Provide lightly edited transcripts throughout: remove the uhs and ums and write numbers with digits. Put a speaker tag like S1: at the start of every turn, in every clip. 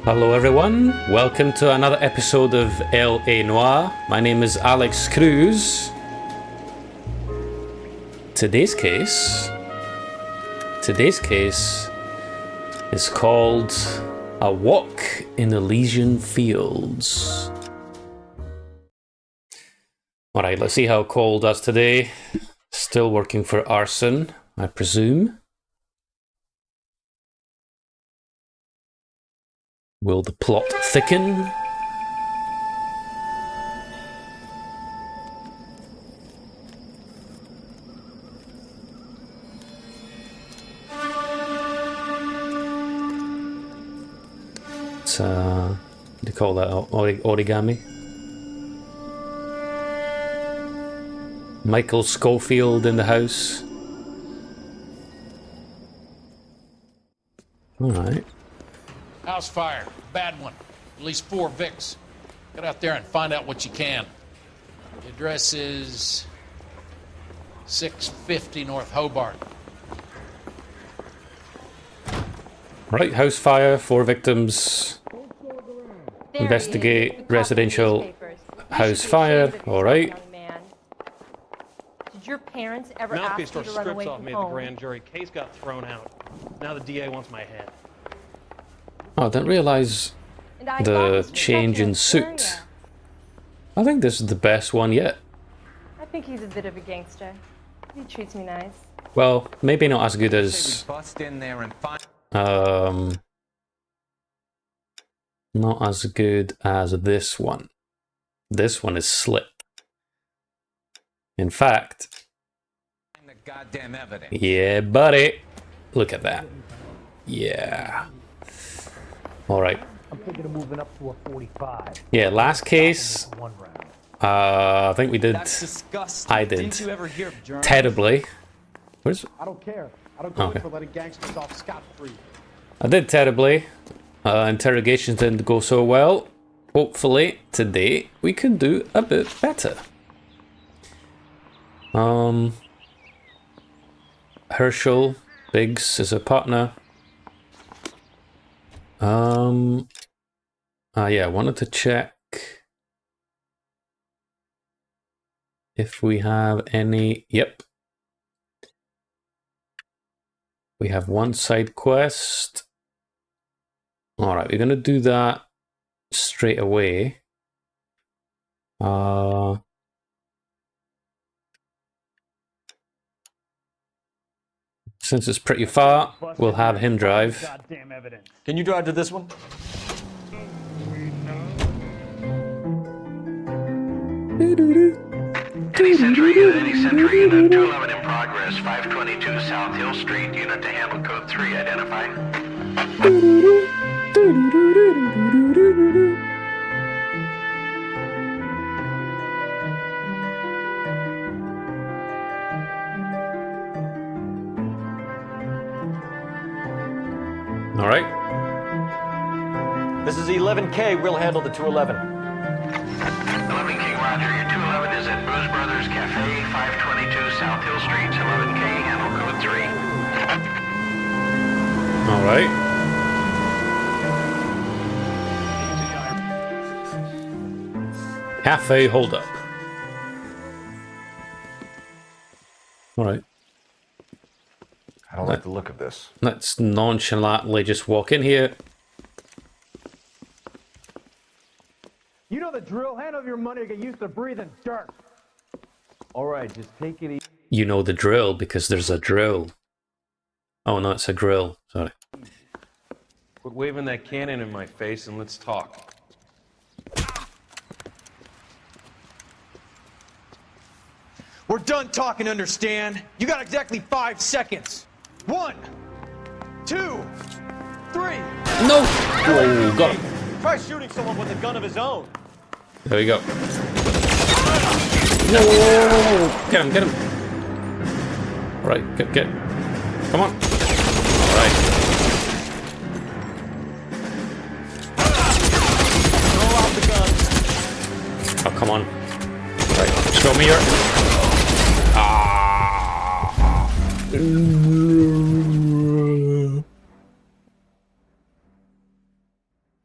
S1: Hello everyone, welcome to another episode of Noire. My name is Alex Cruz. Today's case is called A Walk in Elysian Fields. Alright, let's see how Cole does today. Still working for arson, I presume. Will the plot thicken? It's, what do you call that? Origami? Michael Schofield in the house. Alright.
S2: House fire, bad one. At least 4 Vicks. Get out there and find out what you can. The address is 650 North Hobart.
S1: Right, house fire, 4 victims. Investigate residential house fire. All right.
S3: Did your parents ever ask you to run away from
S4: made
S3: home?
S4: the grand jury. Case got thrown out. Now the DA wants my head.
S1: Oh, I didn't realize the change in suit. I think this is the best one yet.
S3: I think he's a bit of a gangster. He treats me nice.
S1: Well, maybe not as good as not as good as this one. This one is slick. In fact, yeah, buddy. Look at that. Yeah. All right.
S5: I'm thinking of moving up to a 45.
S1: Yeah, last case. I think we did.
S6: That's disgusting.
S1: I did.
S6: Didn't you ever hear of germs?
S1: Terribly. Where's?
S5: I don't care. I don't go in for letting gangsters off scot-free.
S1: I did terribly. Interrogations didn't go so well. Hopefully today we can do a bit better. Herschel Biggs is a partner. Yeah, I wanted to check if we have any. Yep. We have one side quest. All right, we're going to do that straight away. Since it's pretty far, we'll have him drive.
S6: Can you drive to this one?
S7: Any Century Unit 211 in progress, 522 South Hill Street, unit to handle code 3, identify.
S1: All right.
S6: This is 11K. We'll handle the 211.
S7: 11K, roger. Your 211 is at Booze Brothers Cafe, 522 South Hill Street, 11K, handle code 3.
S1: All right. Cafe holdup. All right.
S8: I don't like the look of this.
S1: Let's nonchalantly just walk in here.
S5: You know the drill. Hand over your money or get used to breathing dirt.
S8: All right, just take it easy.
S1: You know the drill because there's a drill. Oh no, it's a grill. Sorry.
S4: Quit waving that cannon in my face and let's talk.
S6: We're done talking, understand? You got exactly 5 seconds. 1, 2, 3.
S1: No! Whoa, got him.
S6: Try shooting someone with a gun of his own.
S1: There we go. Whoa! Get him, get him. All right, get. Come on. All right.
S6: Throw out the gun.
S1: Oh, come on. Show me your...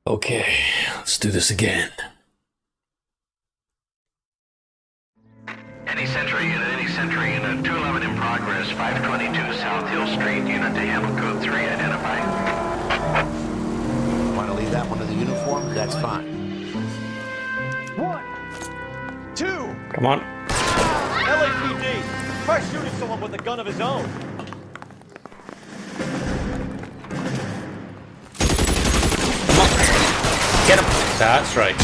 S1: Okay, let's do this again.
S7: Any Sentry unit, 211 in progress, 522 South Hill Street, unit to handle code 3, identify.
S9: Want to leave that one to the uniform? That's fine.
S6: 1, 2.
S1: Come on.
S5: LAPD! Try shooting someone with a gun of his own.
S1: Get him. That's right.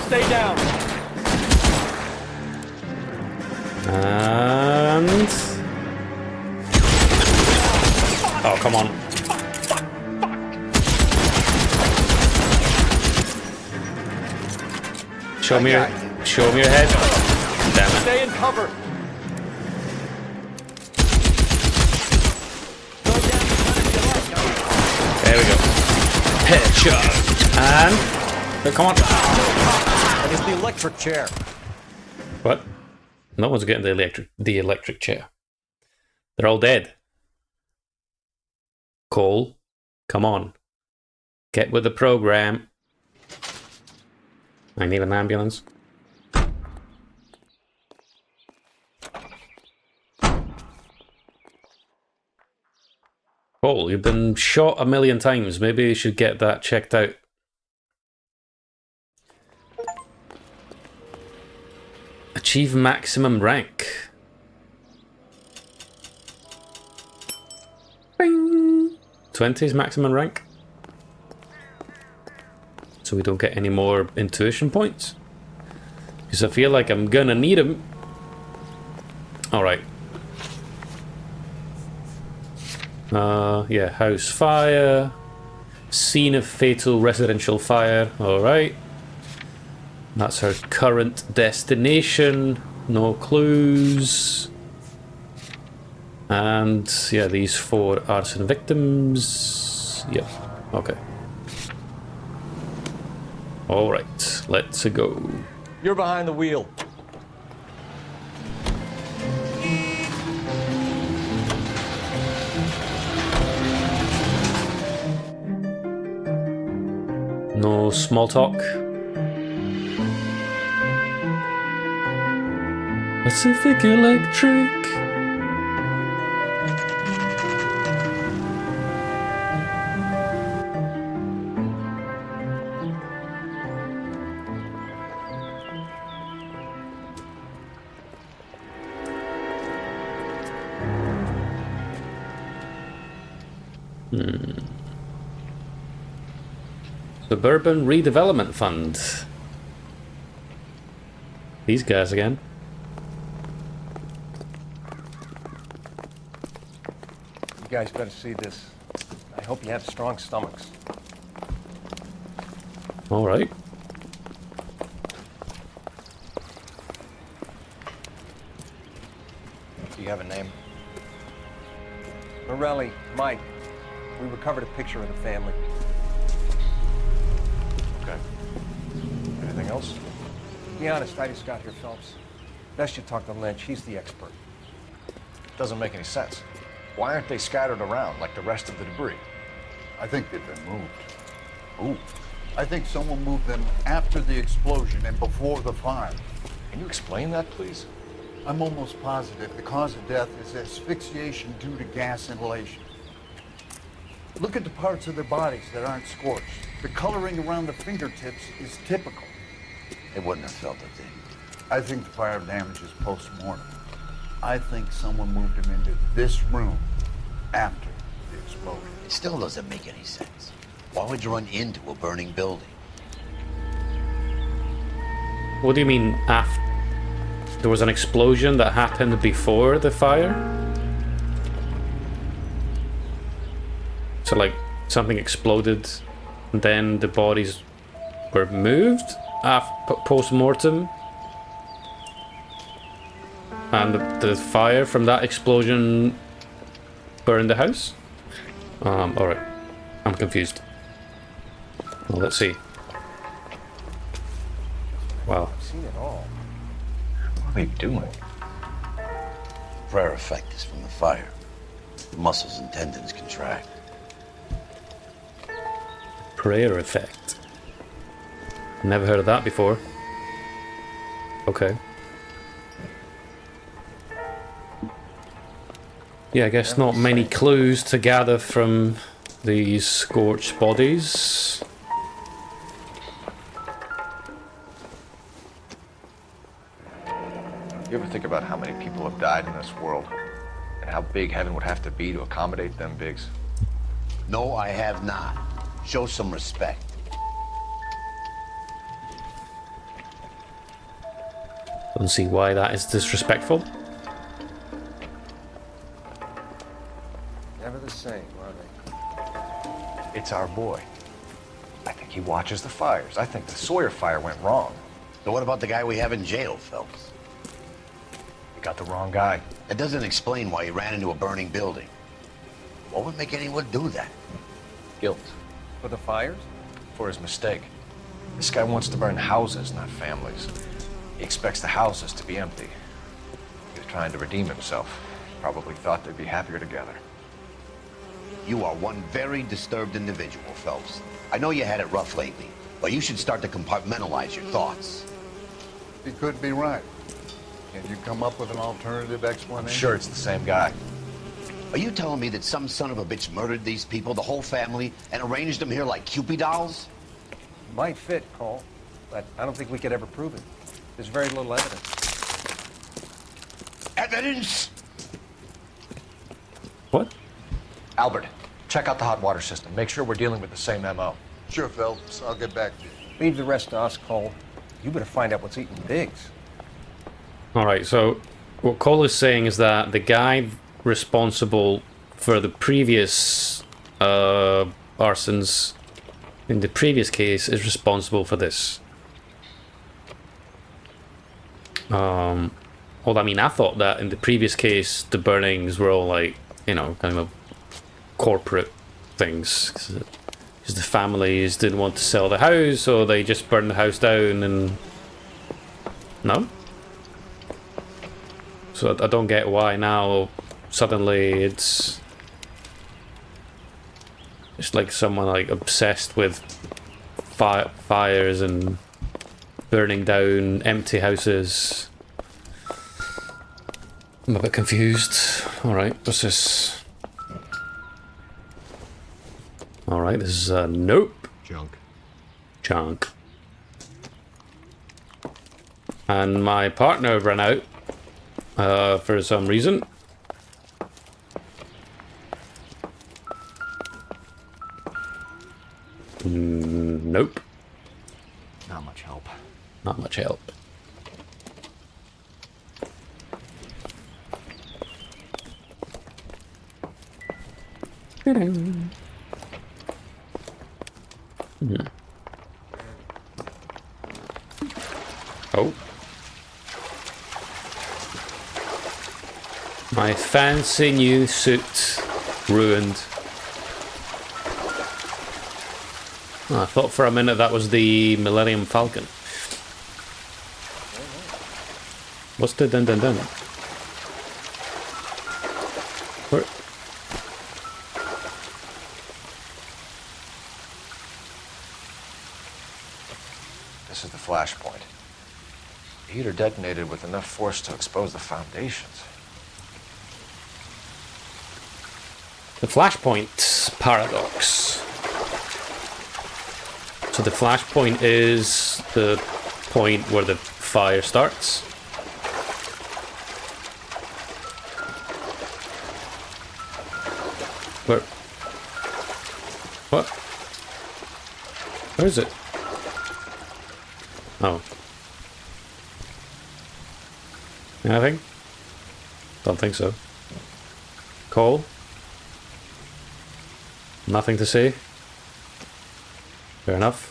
S5: Stay down.
S1: And... oh, come on. Show me your head. Damn it.
S5: Stay in cover.
S1: There we go. Headshot. And... oh, come on.
S5: And it's the electric chair.
S1: What? No one's getting the electric chair. They're all dead. Cole, come on. Get with the program. I need an ambulance. Cole, you've been shot 1,000,000 times. Maybe you should get that checked out. Achieve maximum rank. Bing. 20 is maximum rank. So we don't get any more intuition points. Because I feel like I'm gonna need them. Alright. Yeah, house fire. Scene of fatal residential fire. Alright. That's our current destination. No clues. And yeah, these 4 arson victims. Yep. Okay. Alright, let's go.
S5: You're behind the wheel.
S1: No small talk. Pacific Electric. Suburban Redevelopment Fund. These guys again.
S10: You guys better see this. I hope you have strong stomachs.
S1: All right.
S10: Do you have a name? Morelli, Mike. We recovered a picture of the family. Okay. Anything else? Be honest, I just got here, Phelps. Best you talk to Lynch. He's the expert.
S8: Doesn't make any sense. Why aren't they scattered around like the rest of the debris?
S11: I think they've been moved. Ooh. I think someone moved them after the explosion and before the fire.
S8: Can you explain that, please?
S11: I'm almost positive the cause of death is asphyxiation due to gas inhalation. Look at the parts of their bodies that aren't scorched. The coloring around the fingertips is typical.
S9: They wouldn't have felt a thing.
S11: I think the fire damage is post-mortem. I think someone moved him into this room after the explosion.
S9: It still doesn't make any sense. Why would you run into a burning building?
S1: What do you mean after? There was an explosion that happened before the fire? So like something exploded and then the bodies were moved post-mortem? And the fire from that explosion burned the house? Alright. I'm confused. Well, let's see. Wow.
S10: I've seen it all.
S4: What are they doing?
S9: Prayer effect is from the fire. Muscles and tendons contract.
S1: Prayer effect. Never heard of that before. Okay. Yeah, I guess not many clues to gather from these scorched bodies.
S8: You ever think about how many people have died in this world? And how big heaven would have to be to accommodate them bigs?
S9: No, I have not. Show some respect.
S1: Don't see why that is disrespectful.
S10: Never the same, are they?
S8: It's our boy. I think he watches the fires. I think the Sawyer fire went wrong.
S9: So what about the guy we have in jail, Phelps?
S8: We got the wrong guy.
S9: That doesn't explain why he ran into a burning building. What would make anyone do that?
S8: Guilt.
S10: For the fires?
S8: For his mistake. This guy wants to burn houses, not families. He expects the houses to be empty. He was trying to redeem himself. Probably thought they'd be happier together.
S9: You are one very disturbed individual, Phelps. I know you had it rough lately, but you should start to compartmentalize your thoughts.
S11: He could be right. Can you come up with an alternative explanation?
S8: I'm sure it's the same guy.
S9: Are you telling me that some son of a bitch murdered these people, the whole family, and arranged them here like Cupid dolls?
S10: Might fit, Cole, but I don't think we could ever prove it. There's very little evidence.
S9: Evidence?
S1: What?
S8: Albert, check out the hot water system. Make sure we're dealing with the same MO.
S11: Sure, Phelps. I'll get back to you.
S10: Leave the rest to us, Cole. You better find out what's eating Biggs.
S1: Alright, so what Cole is saying is that the guy responsible for the previous arsons in the previous case is responsible for this. Well, I mean, I thought that in the previous case the burnings were all like, you know, kind of corporate things, because the families didn't want to sell the house, so they just burned the house down. And no, so I don't get why now suddenly it's like someone like obsessed with fires and burning down empty houses. I'm a bit confused. Alright, what's this? Alright, this is nope. Junk. And my partner ran out for some reason. Nope.
S8: Not much help.
S1: Not much help. Oh. My fancy new suit ruined. Oh, I thought for a minute that was the Millennium Falcon. What's the dun dun dun? Where?
S8: This is the flashpoint. The heater detonated with enough force to expose the foundations.
S1: The flashpoint paradox. So the flashpoint is the point where the fire starts. Where? What? Where is it? Oh. Anything? Don't think so. Cole? Nothing to say? Fair enough.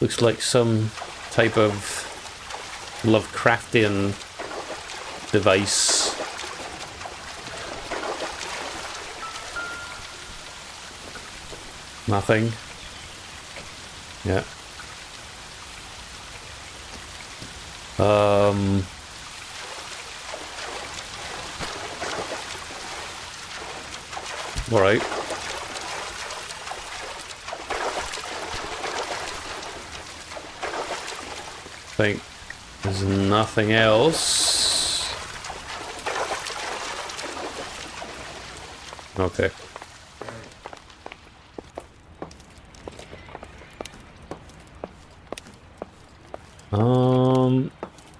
S1: Looks like some type of Lovecraftian device. Nothing. Yeah. All right. Think there's nothing else. Okay.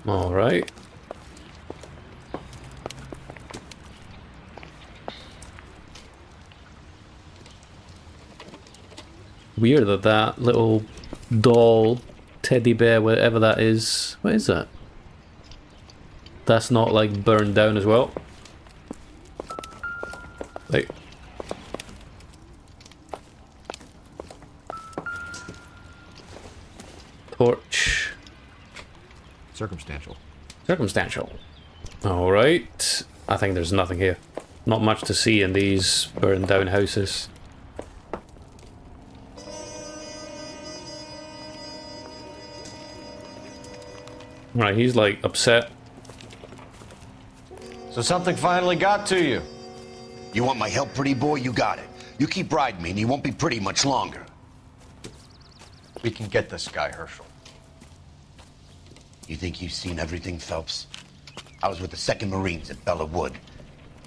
S1: All right. Weird that that little doll, teddy bear, whatever that is. What is that? That's not like burned down as well. Like. Torch.
S8: Circumstantial.
S1: Circumstantial. Alright. I think there's nothing here. Not much to see in these burned down houses. Right, he's like upset.
S8: So something finally got to you.
S9: You want my help, pretty boy? You got it. You keep riding me and you won't be pretty much longer.
S8: We can get this guy, Herschel.
S9: You think you've seen everything, Phelps? I was with the 2nd Marines at Bella Wood.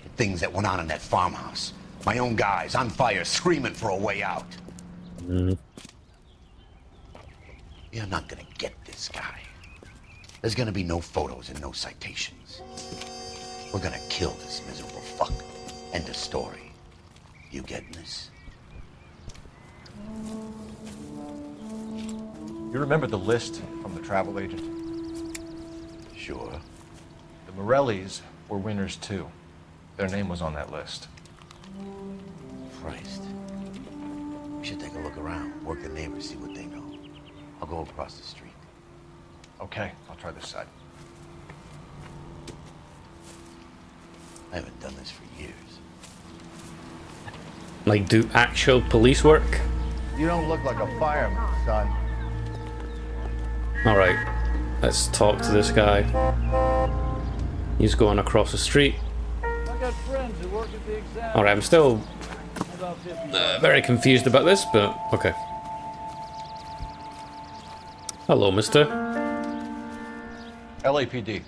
S9: The things that went on in that farmhouse. My own guys on fire, screaming for a way out. You're not gonna get this guy. There's gonna be no photos and no citations. We're gonna kill this miserable fuck. End of story. You getting this?
S8: You remember the list from the travel agent?
S9: Sure.
S8: The Morellis were winners too. Their name was on that list.
S9: Christ. We should take a look around, work the neighbors, see what they know. I'll go across the street.
S8: Okay, I'll try this side.
S9: I haven't done this for years.
S1: Like, do actual police work?
S11: You don't look like a fireman, son.
S1: Alright, let's talk to this guy. He's going across the street. Alright, I'm still very confused about this, but okay. Hello, mister.
S8: LAPD.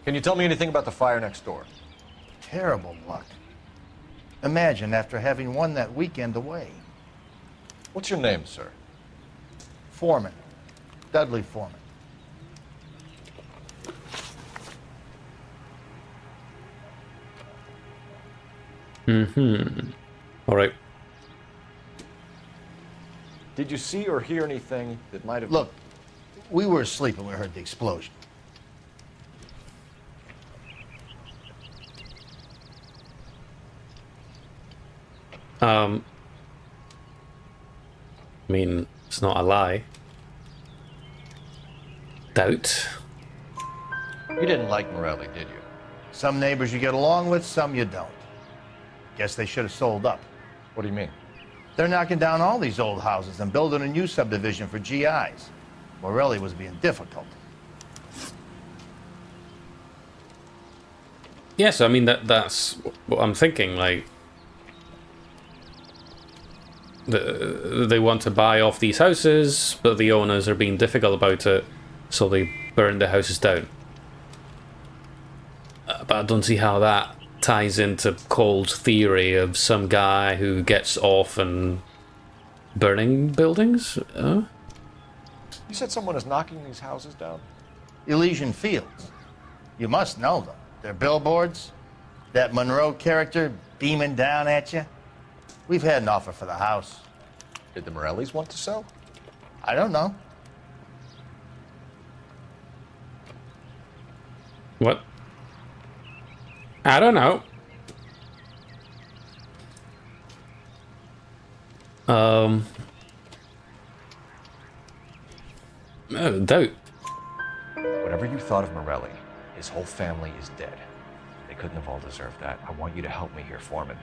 S8: Can you tell me anything about the fire next door?
S11: Terrible luck. Imagine after having won that weekend away.
S8: What's your name, sir?
S11: Foreman. Dudley Foreman.
S1: Alright.
S8: Did you see or hear anything that might have...
S11: Look, we were asleep when we heard the explosion.
S1: I mean, it's not a lie. Doubt.
S8: You didn't like Morelli, did you?
S11: Some neighbors you get along with, some you don't. Guess they should have sold up.
S8: What do you mean?
S11: They're knocking down all these old houses and building a new subdivision for GIs. Morelli was being difficult.
S1: Yes, I mean, that's what I'm thinking, like... They want to buy off these houses, but the owners are being difficult about it, so they burn the houses down. But I don't see how that ties into Cole's theory of some guy who gets off and burning buildings.
S8: You said someone is knocking these houses down?
S11: Elysian Fields. You must know them. They're billboards. That Monroe character beaming down at you. We've had an offer for the house.
S8: Did the Morellis want to sell?
S11: I don't know.
S1: What? I don't know. Doubt.
S8: Whatever you thought of Morelli, his whole family is dead. They couldn't have all deserved that. I want you to help me here, Foreman.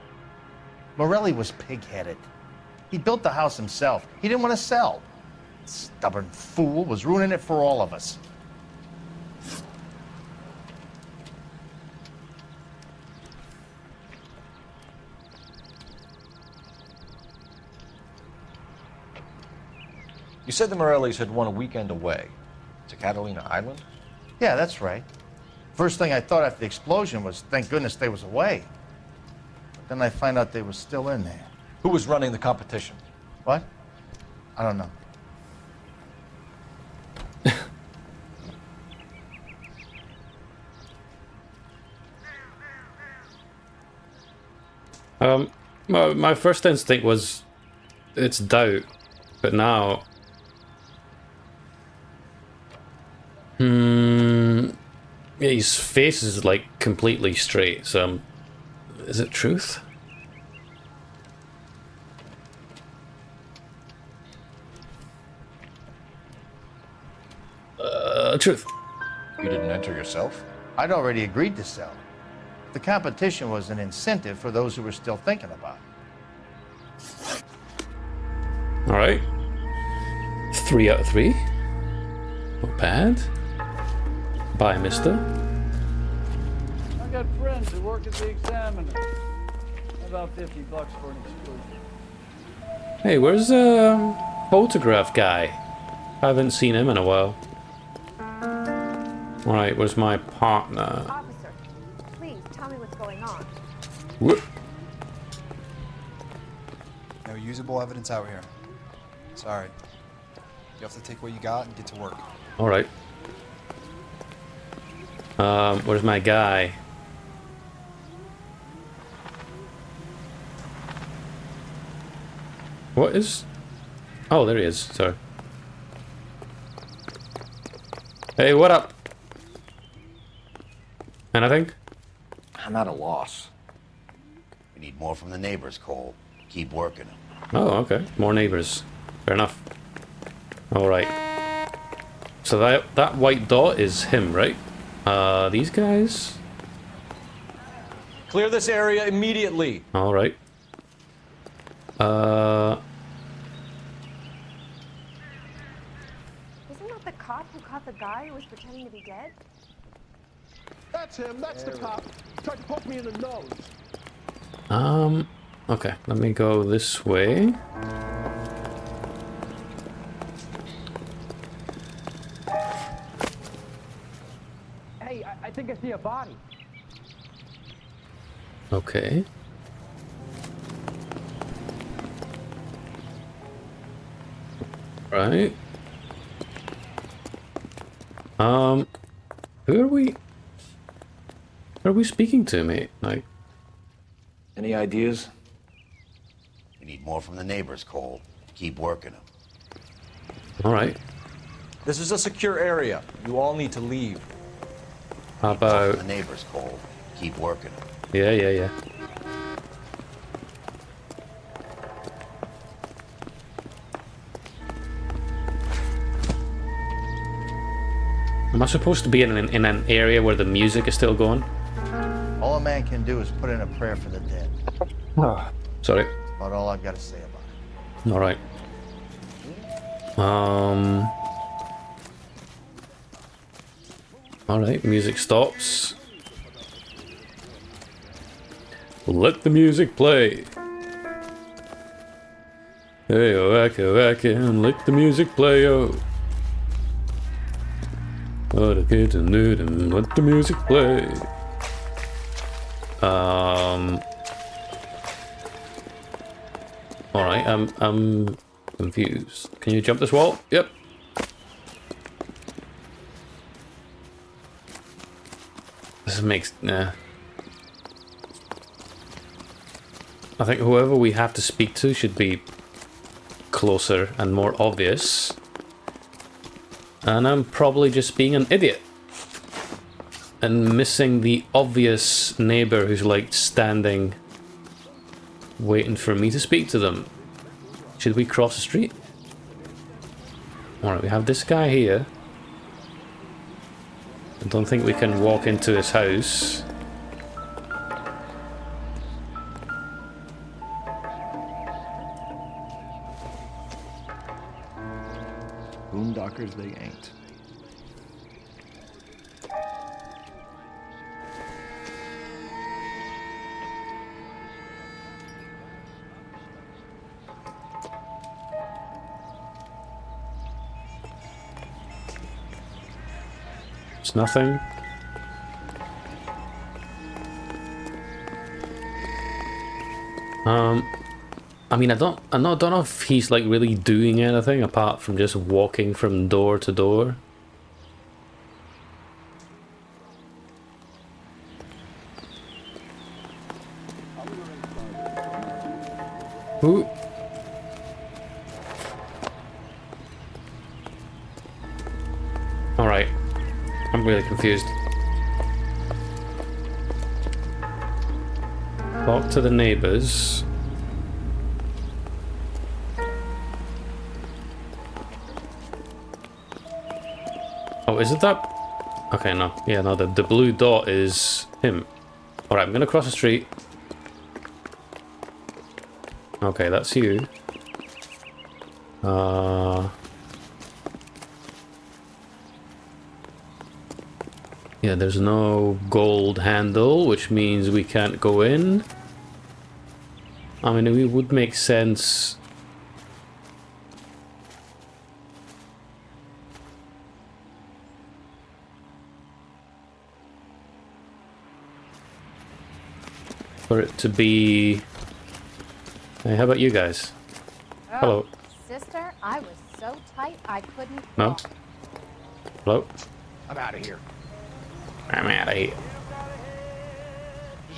S11: Morelli was pig-headed. He built the house himself. He didn't want to sell. Stubborn fool was ruining it for all of us.
S8: You said the Morellis had won a weekend away to Catalina Island?
S11: Yeah, that's right. First thing I thought after the explosion was, thank goodness they was away. But then I find out they were still in there.
S8: Who was running the competition?
S11: What? I don't know.
S1: My first instinct was it's doubt, but now yeah, his face is like completely straight, so is it truth? Truth.
S8: You didn't enter yourself?
S11: I'd already agreed to sell. The competition was an incentive for those who were still thinking about it.
S1: All right. 3 out of 3. Not bad. Bye, mister.
S5: I got friends who work at the Examiner. About $50 for an exclusion.
S1: Hey, where's photograph guy? I haven't seen him in a while. All right, where's my partner?
S3: Officer, please tell me what's going on.
S1: Whoop.
S12: No usable evidence out here. Sorry. You have to take what you got and get to work.
S1: All right. Where's my guy? What is? Oh, there he is. Sorry. Hey, what up? Anything?
S8: I'm at a loss.
S9: We need more from the neighbors, Cole. Keep working them.
S1: Oh, okay. More neighbors. Fair enough. All right. So that white dot is him, right? These guys?
S8: Clear this area immediately.
S1: All right.
S3: Isn't that the cop who caught the guy who was pretending to be dead?
S5: That's him. That's the cop. Tried to poke me in the nose.
S1: Okay. Let me go this way.
S5: Hey, I think I see a body.
S1: Okay. Right. Who are we? Who are we speaking to, mate? Like,
S8: any ideas?
S9: We need more from the neighbors, Cole. Keep working them.
S1: all right.
S8: This is a secure area. You all need to leave.
S1: How
S9: More
S1: about?
S9: from the neighbors, Cole. Keep working them.
S1: Yeah. Am I supposed to be in an area where the music is still going?
S11: All a man can do is put in a prayer for the dead.
S1: Sorry.
S11: That's about all I've got to say about it.
S1: All right. All right. Music stops. Let the music play. Hey, wacka, and let the music play, oh. Oh, the kids are nude and let the music play. All right, I'm confused. Can you jump this wall? Yep. This makes nah. I think whoever we have to speak to should be closer and more obvious. And I'm probably just being an idiot. And missing the obvious neighbor who's like standing, waiting for me to speak to them. Should we cross the street? Alright, we have this guy here. I don't think we can walk into his house.
S12: Figures they ain't.
S1: It's nothing. I mean, I don't know if he's like really doing anything apart from just walking from door to door. Ooh. All right, I'm really confused. Talk to the neighbors. Oh, is it that? Okay, no. Yeah, no, the blue dot is him. Alright, I'm gonna cross the street. Okay, that's you. Yeah, there's no gold handle, which means we can't go in. I mean, it would make sense. For it to be... Hey, how about you guys?
S13: Oh,
S1: hello.
S13: Sister, I was so tight I couldn't
S1: No?
S13: walk.
S1: Hello?
S6: I'm out of here.
S1: I'm out of here.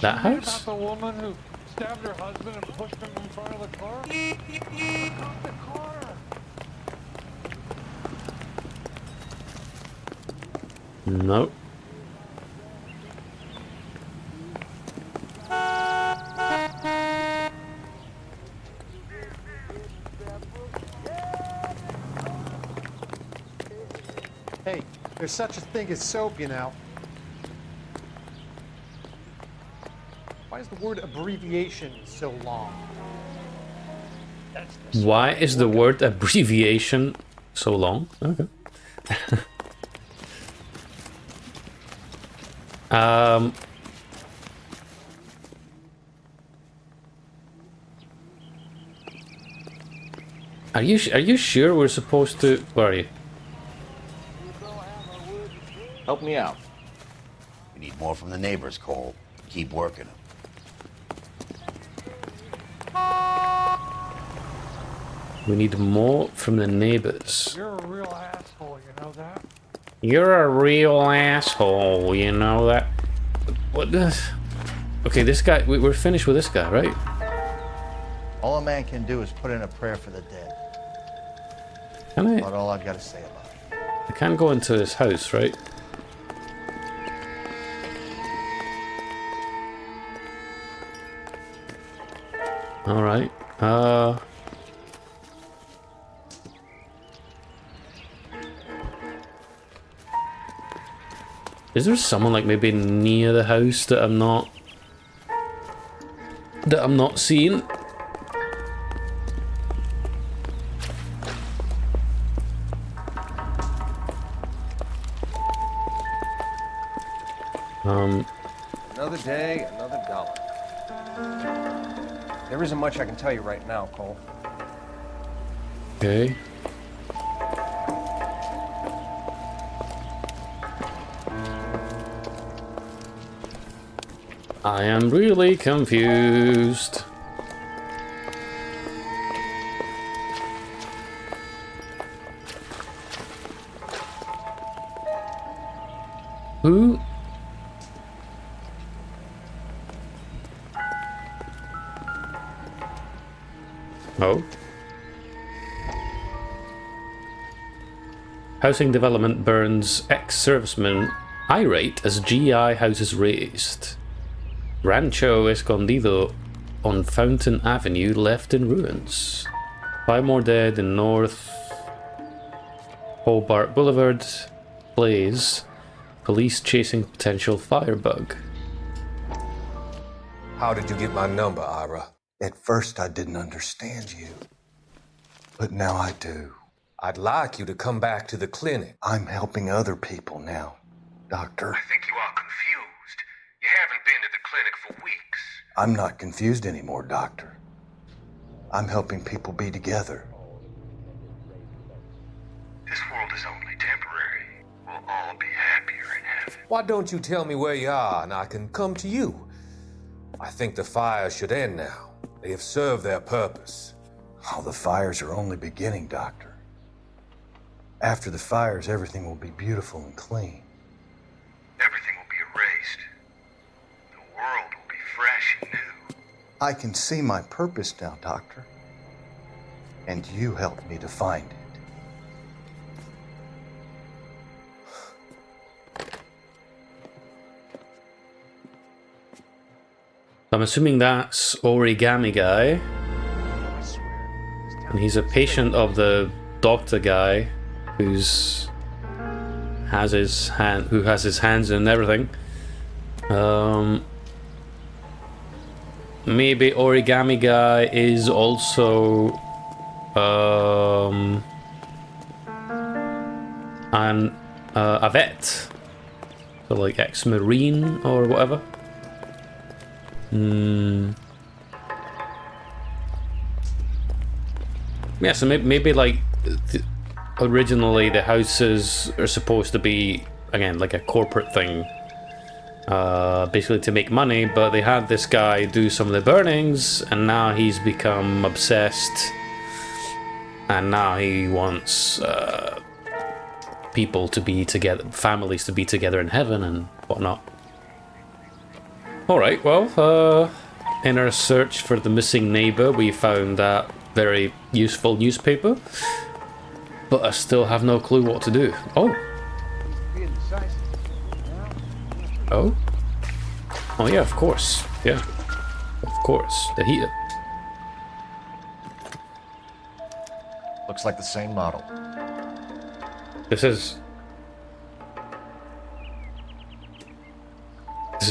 S1: That house?
S5: About the woman who stabbed her husband and pushed him in front of the car? Look up the car.
S1: No.
S14: Hey, there's such a thing as soap, you know. Why is the word abbreviation so long?
S1: Why is the word abbreviation so long? Okay. Are you sure we're supposed to? Where are you?
S8: Help me out.
S9: We need more from the neighbors, Cole. Keep working them.
S1: We need more from the neighbors.
S5: You're a real asshole, you know that?
S1: You're a real asshole, you know that? What the... Okay, this guy... We're finished with this guy, right?
S11: All a man can do is put in a prayer for the dead.
S1: Can I?
S11: That's all I've got to say about it.
S1: I can't go into his house, right? Alright. Is there someone like maybe near the house that I'm not seeing?
S10: Another day, another dollar. There isn't much I can tell you right now, Cole.
S1: Okay. I am really confused. Who? Oh. Housing development burns ex-servicemen irate as GI house is razed. Rancho Escondido on Fountain Avenue left in ruins. 5 more dead in North Hobart Boulevard. Blaze. Police chasing potential firebug.
S15: How did you get my number, Ira? At first I didn't understand you, but now I do. I'd like you to come back to the clinic.
S11: I'm helping other people now, Doctor.
S7: I think you are confused. You haven't been to the clinic for weeks.
S11: I'm not confused anymore, Doctor. I'm helping people be together.
S7: This world is only temporary. We'll all be happier in heaven.
S15: Why don't you tell me where you are and I can come to you? I think the fires should end now. They have served their purpose.
S11: Oh, the fires are only beginning, Doctor. After the fires, everything will be beautiful and clean.
S7: Everything will be erased. The world will be fresh and new.
S11: I can see my purpose now, Doctor. And you helped me to find it.
S1: I'm assuming that's Origami Guy. And he's a patient of the doctor guy who has his hands in everything. Maybe Origami Guy is also a vet, so like ex-marine or whatever. Yeah, so maybe like originally the houses are supposed to be, again, like a corporate thing, basically to make money, but they had this guy do some of the burnings and now he's become obsessed and now he wants people to be together, families to be together in heaven and whatnot. Alright, well, in our search for the missing neighbor we found that very useful newspaper, but I still have no clue what to do. Oh. Oh? Oh yeah, of course. Yeah. Of course. The heater.
S8: Looks like the same model.
S1: This is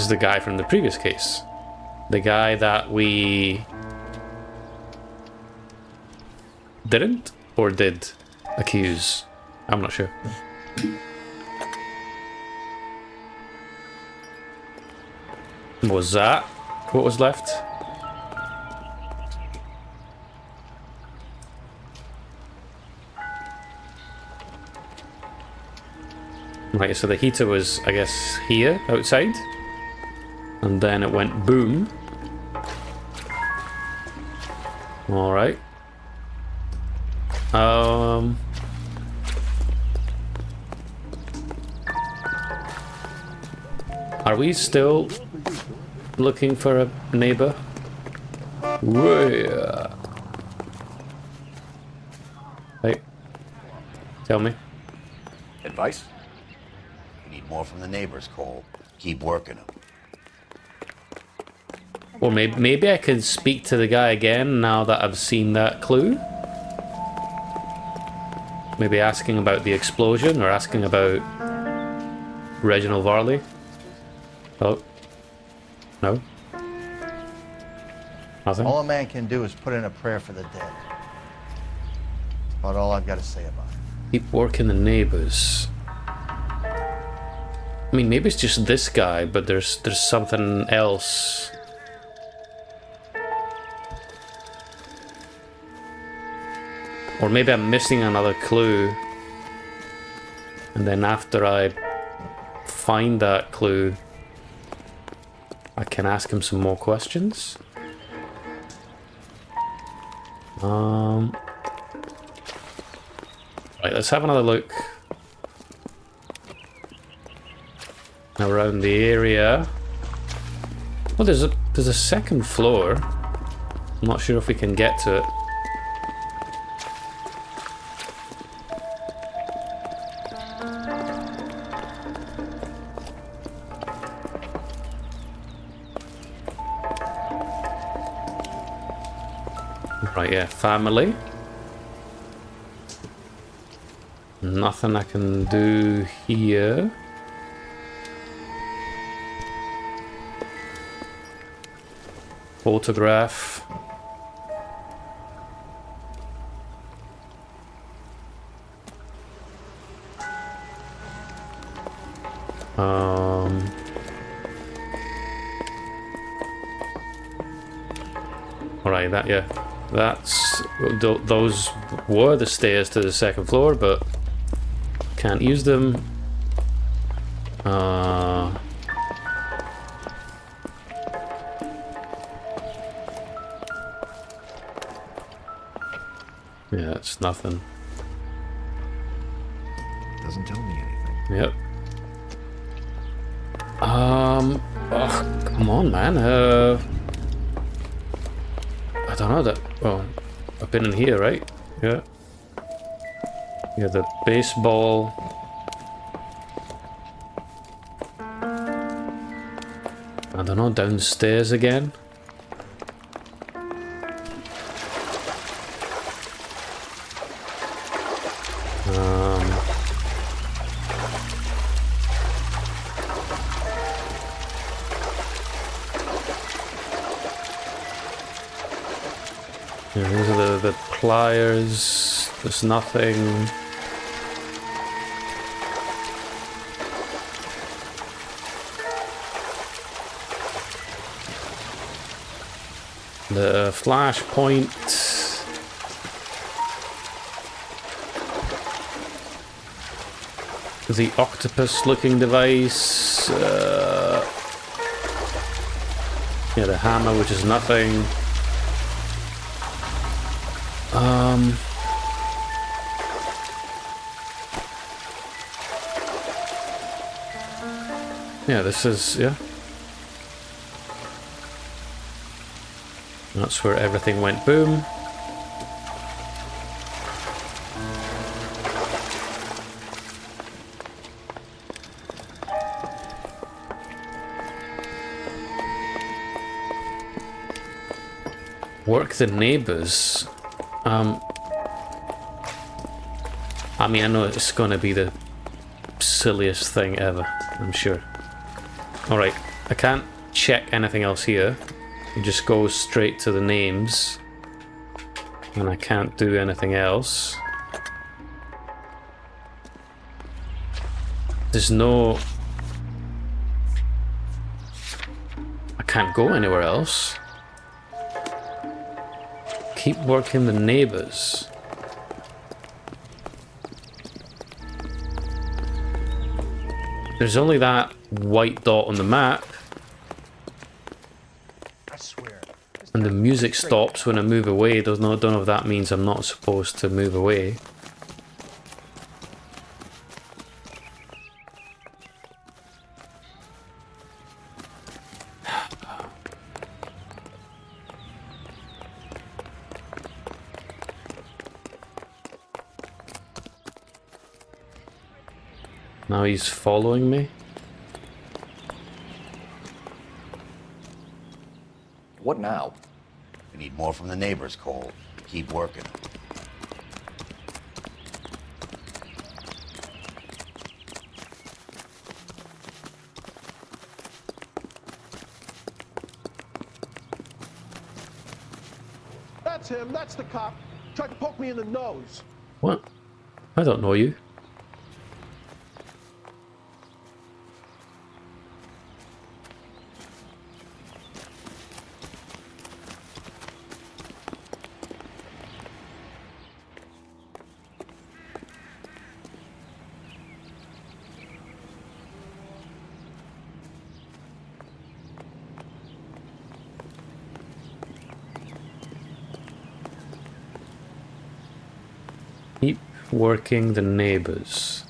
S1: the guy from the previous case. The guy that we didn't or did accuse. I'm not sure. Was that what was left? Right, so the heater was, I guess, here, outside. And then it went boom. Alright. Are we still looking for a neighbor? Whoa. Hey, tell me.
S9: Advice? We need more from the neighbors, Cole. Keep working them.
S1: Or maybe I could speak to the guy again now that I've seen that clue. Maybe asking about the explosion or asking about Reginald Varley. Oh. No. Nothing?
S16: All a man can do is put in a prayer for the dead. That's about all I've got to say about it.
S1: Keep working the neighbors. I mean, maybe it's just this guy, but there's something else. Or maybe I'm missing another clue. And then after I find that clue, I can ask him some more questions. Right, let's have another look around the area. Oh, there's a second floor. I'm not sure if we can get to it. Right, yeah, family. Nothing I can do here. Photograph. Alright, that, yeah. That's... Those were the stairs to the second floor, but can't use them. Yeah, it's nothing.
S8: Doesn't tell me anything.
S1: Yep. Oh, come on, man. I don't know that. Well, I've been in here, right? Yeah. Yeah, the baseball. I don't know, downstairs again. Yeah, these are the pliers. There's nothing. The flashpoint. The octopus-looking device. Yeah, the hammer, which is nothing. Yeah, this is, yeah. That's where everything went boom. Work the neighbors. I mean, I know it's gonna be the silliest thing ever, I'm sure. Alright, I can't check anything else here. It just goes straight to the names. And I can't do anything else. There's no... I can't go anywhere else. Keep working the neighbors. There's only that white dot on the map.
S10: I swear.
S1: And the music stops when I move away. Don't know if that means I'm not supposed to move away. Now he's following me.
S8: What now?
S9: We need more from the neighbors, Cole. Keep working.
S14: That's him. That's the cop. Tried to poke me in the nose.
S1: What? I don't know you. Keep working the neighbors.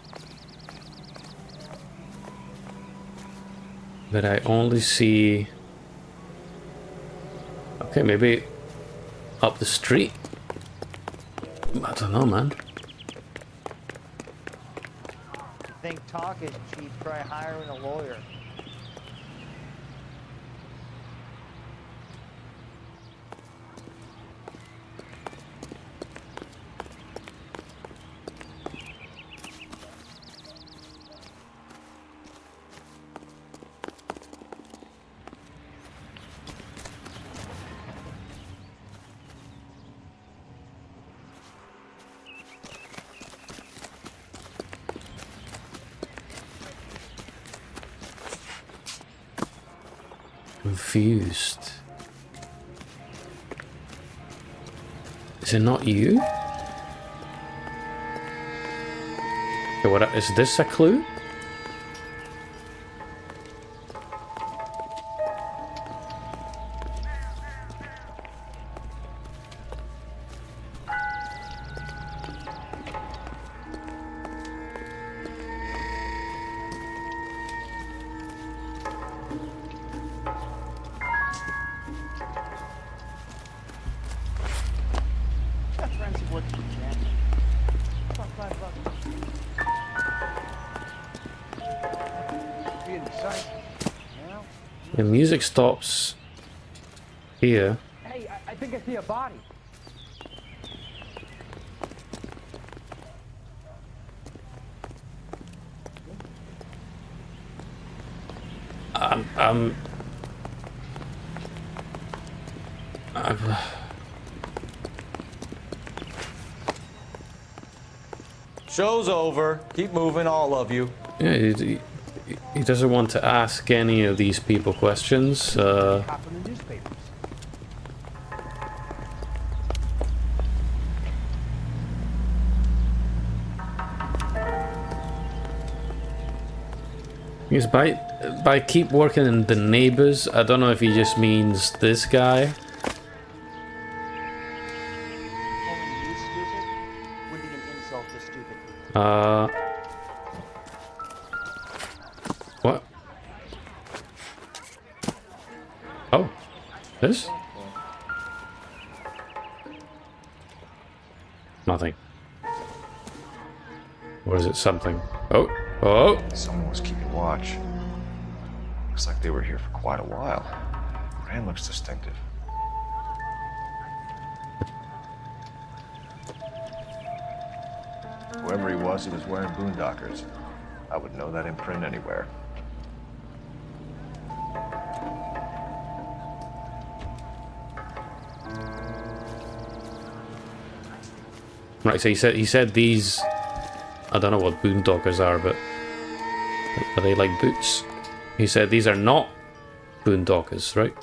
S1: But I only see... Okay, maybe up the street? I don't know, man.
S16: If you think talk is cheap, try hiring a lawyer.
S1: Confused. Is it not you? Okay, what is this a clue? The music stops here.
S6: Hey, I think I see a body.
S8: Show's over. Keep moving, all of you.
S1: Yeah, he doesn't want to ask any of these people questions. Because by keep working in the neighbors, I don't know if he just means this guy. What? Oh, this? Nothing. Or is it something? Oh, oh!
S8: Someone was keeping watch. Looks like they were here for quite a while. Brand looks distinctive. Whoever he was wearing boondockers. I would know that imprint anywhere.
S1: Right, so he said these. I don't know what boondockers are, but are they like boots? He said these are not boondockers, right?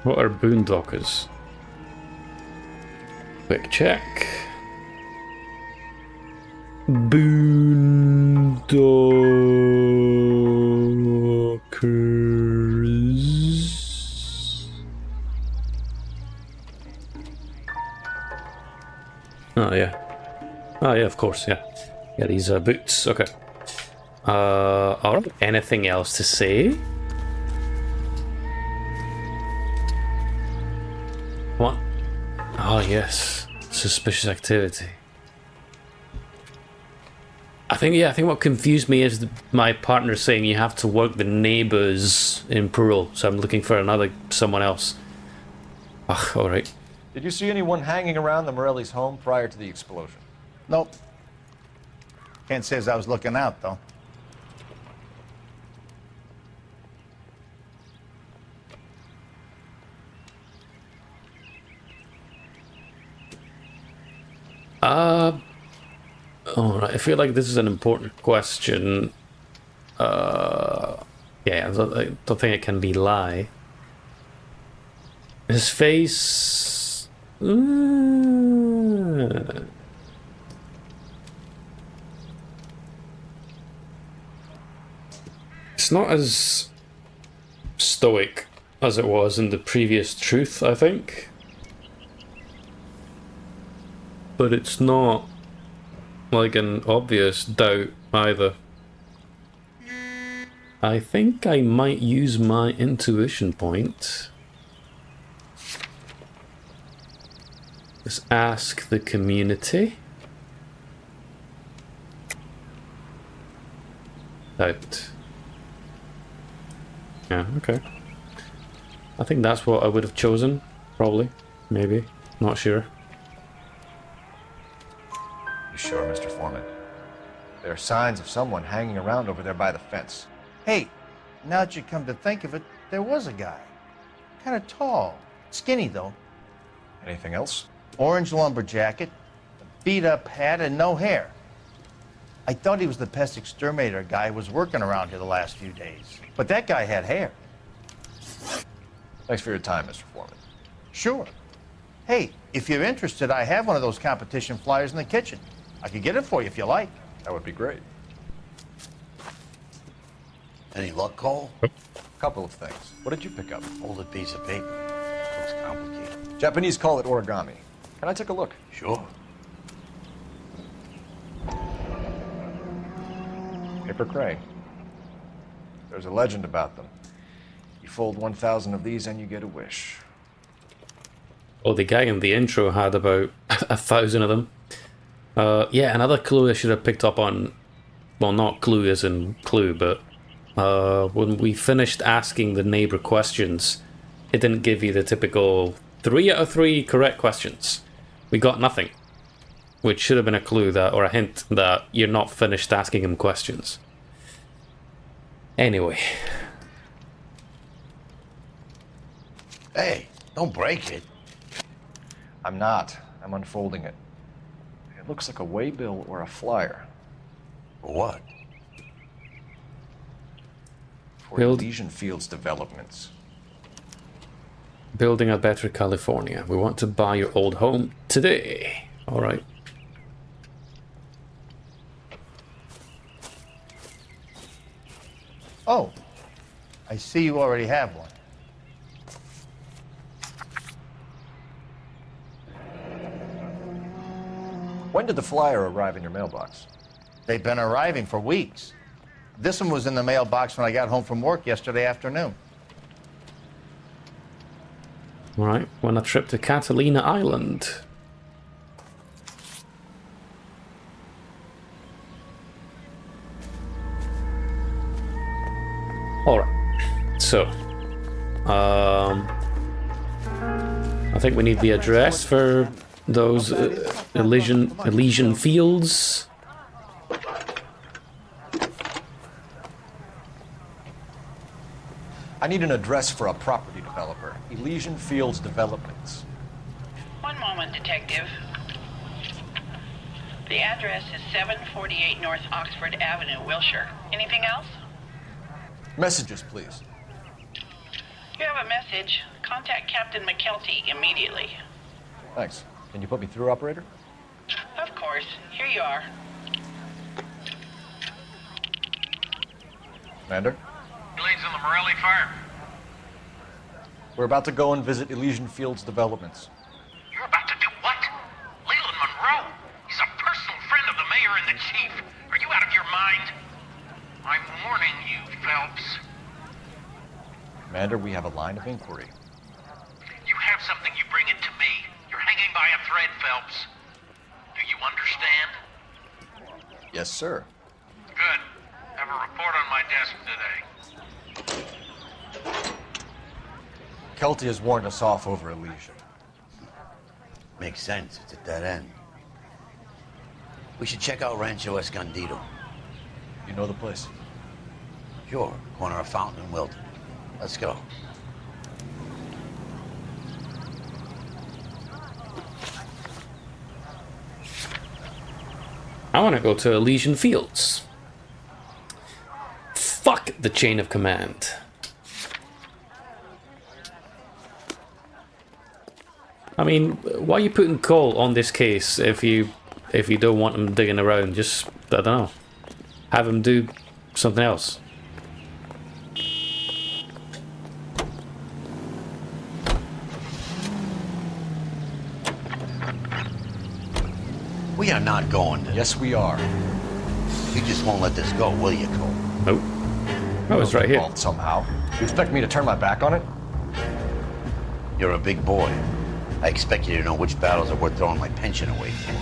S1: What are boondockers? Quick check. Boondockers. Oh yeah. Oh yeah, of course, yeah. Yeah, these are boots. Okay. Alright. Anything else to say? What? Oh yes, suspicious activity. I think what confused me is my partner saying you have to work the neighbors in plural, so I'm looking for someone else. Ugh, all right.
S8: Did you see anyone hanging around the Morelli's home prior to the explosion?
S16: Nope. Can't say as I was looking out, though.
S1: Alright, I feel like this is an important question. Yeah, I don't think it can be lie. His face... It's not as stoic as it was in the previous Truth, I think. But it's not like an obvious doubt either. I think I might use my intuition point. Just ask the community. Doubt. Yeah, okay. I think that's what I would have chosen. Probably. Maybe. Not sure.
S8: You sure, Mr. Foreman? There are signs of someone hanging around over there by the fence.
S16: Hey, now that you come to think of it, there was a guy. Kind of tall. Skinny, though.
S8: Anything else?
S16: Orange lumber jacket, a beat-up hat, and no hair. I thought he was the pest exterminator guy who was working around here the last few days. But that guy had hair.
S8: Thanks for your time, Mr. Foreman.
S16: Sure. Hey, if you're interested, I have one of those competition flyers in the kitchen. I could get it for you if you like.
S8: That would be great.
S9: Any luck, Cole?
S8: Couple of things. What did you pick up?
S9: Folded piece of paper. Looks complicated.
S8: Japanese call it origami. Can I take a look?
S9: Sure.
S8: Paper crane. There's a legend about them. You fold 1,000 of these and you get a wish.
S1: Oh, the guy in the intro had about 1,000 of them. Yeah, another clue I should have picked up on. Well, not clue as in clue, but when we finished asking the neighbor questions, it didn't give you the typical 3 out of 3 correct questions. We got nothing, which should have been a clue that, or a hint that you're not finished asking him questions. Anyway.
S9: Hey, don't break it.
S8: I'm not. I'm unfolding it. It looks like a waybill or a flyer.
S9: For what?
S8: For Elysian Fields developments.
S1: Building a better California. We want to buy your old home today. Alright.
S16: Oh, I see you already have one.
S8: When did the flyer arrive in your mailbox?
S16: They've been arriving for weeks. This one was in the mailbox when I got home from work yesterday afternoon.
S1: Alright, on a trip to Catalina Island. Alright, so I think we need the address for those Elysian Fields.
S8: I need an address for a property developer. Elysian Fields Developments.
S17: One moment, Detective. The address is 748 North Oxford Avenue, Wilshire. Anything else?
S8: Messages, please.
S17: You have a message. Contact Captain McKelty immediately.
S8: Thanks. Can you put me through, operator?
S17: Of course. Here you are.
S8: Commander?
S7: Leads on the Morelli fire.
S8: We're about to go and visit Elysian Fields Developments.
S7: You're about to do what? Leland Monroe. He's a personal friend of the mayor and the chief. Are you out of your mind? I'm warning you, Phelps.
S8: Commander, we have a line of inquiry.
S7: You have something, you bring it to me. You're hanging by a thread, Phelps. Do you understand?
S8: Yes, sir.
S7: Good. Have a report on my desk today.
S8: Kelty has warned us off over Elysian.
S9: Makes sense. It's a dead end. We should check out Rancho Escondido.
S8: You know the place?
S9: Sure. Corner of Fountain and Wilton. Let's go.
S1: I want to go to Elysian Fields. Fuck the chain of command. I mean, why are you putting Cole on this case if you don't want him digging around? Just, I don't know, have him do something else.
S9: We are not going to.
S8: Yes, we are.
S9: You just won't let this go, will you, Cole?
S1: Nope. Oh, it's right here.
S8: Somehow. You expect me to turn my back on it?
S9: You're a big boy. I expect you to know which battles are worth throwing my pension away for.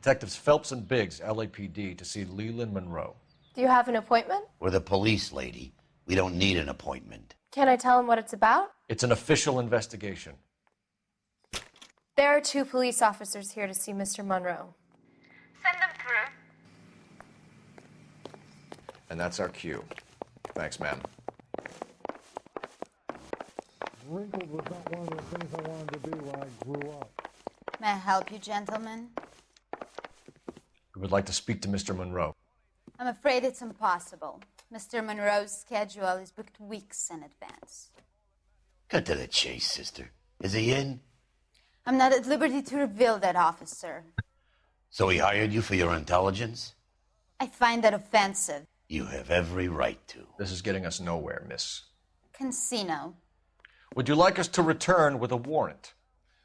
S8: Detectives Phelps and Biggs, LAPD, to see Leland Monroe.
S3: Do you have an appointment?
S9: We're the police, lady. We don't need an appointment.
S3: Can I tell him what it's about?
S8: It's an official investigation.
S3: There are 2 police officers here to see Mr. Monroe.
S13: Send them through.
S8: And that's our cue. Thanks, ma'am.
S5: Wrinkled was not one of the things I wanted to be when I grew up.
S13: May I help you, gentlemen?
S8: We would like to speak to Mr. Monroe.
S13: I'm afraid it's impossible. Mr. Monroe's schedule is booked weeks in advance.
S9: Cut to the chase, sister. Is he in?
S13: I'm not at liberty to reveal that, officer.
S9: So he hired you for your intelligence?
S13: I find that offensive.
S9: You have every right to.
S8: This is getting us nowhere, miss.
S13: Casino.
S8: Would you like us to return with a warrant?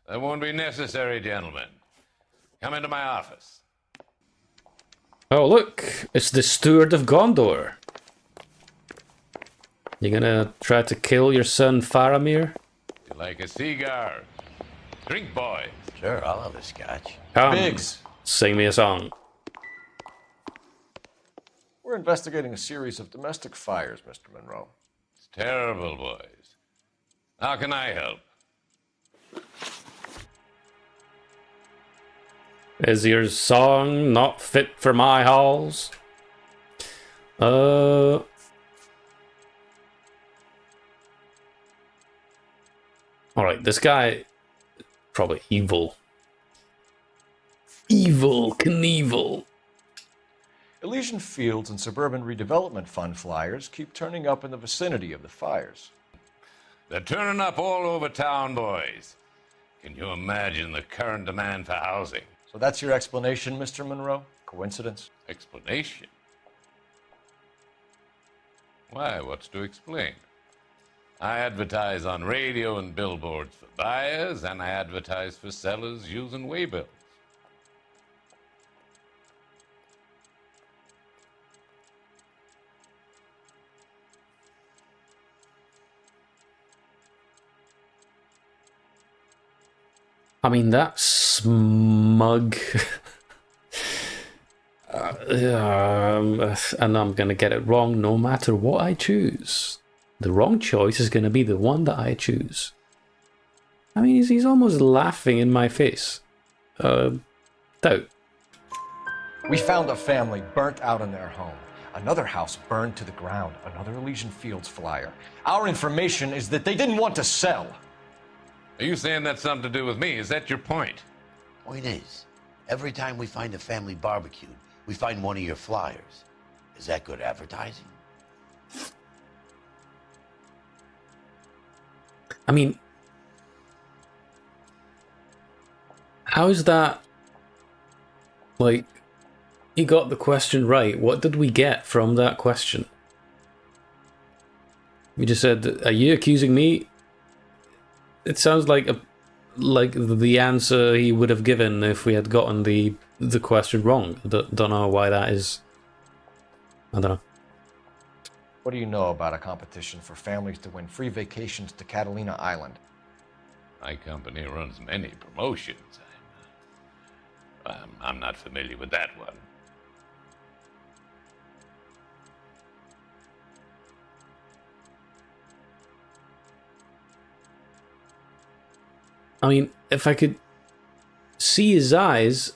S2: That won't be necessary, gentlemen. Come into my office.
S1: Oh, look, it's the Steward of Gondor. You gonna try to kill your son Faramir?
S2: You like a cigar? Drink, boys.
S9: Sure, I'll have a scotch.
S1: Come,
S8: Biggs.
S1: sing me a song.
S8: We're investigating a series of domestic fires, Mr. Monroe.
S2: It's terrible, boys. How can I help?
S1: Is your song not fit for my halls? Alright, this guy... probably evil. Evil Knievel.
S8: Elysian Fields and Suburban Redevelopment Fund flyers keep turning up in the vicinity of the fires.
S2: They're turning up all over town, boys. Can you imagine the current demand for housing?
S8: So that's your explanation, Mr. Monroe? Coincidence?
S2: Explanation? Why, what's to explain? I advertise on radio and billboards for buyers, and I advertise for sellers using waybills.
S1: I mean, that smug... and I'm gonna get it wrong no matter what I choose. The wrong choice is gonna be the one that I choose. I mean, he's almost laughing in my face. Doubt.
S8: We found a family burnt out in their home. Another house burned to the ground. Another Elysian Fields flyer. Our information is that they didn't want to sell.
S2: Are you saying that's something to do with me? Is that your point?
S9: Point is, every time we find a family barbecued, we find one of your flyers. Is that good advertising?
S1: I mean, how is that, like, he got the question right. What did we get from that question? We just said, are you accusing me? It sounds like the answer he would have given if we had gotten the question wrong. Don't know why that is. I don't know.
S8: What do you know about a competition for families to win free vacations to Catalina Island?
S2: My company runs many promotions. I'm not familiar with that one.
S1: I mean, if I could see his eyes...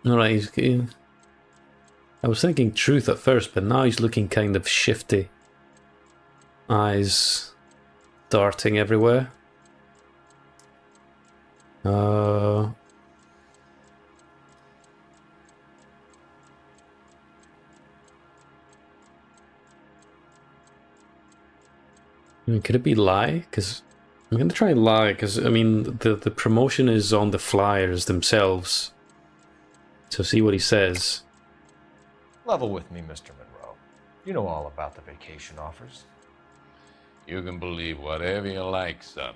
S1: Alright, I was thinking truth at first, but now he's looking kind of shifty. Eyes darting everywhere. I mean, could it be lie? Because I'm going to try and lie, because, I mean, the promotion is on the flyers themselves. So see what he says.
S8: Level with me, Mr. Monroe. You know all about the vacation offers.
S2: You can believe whatever you like, son.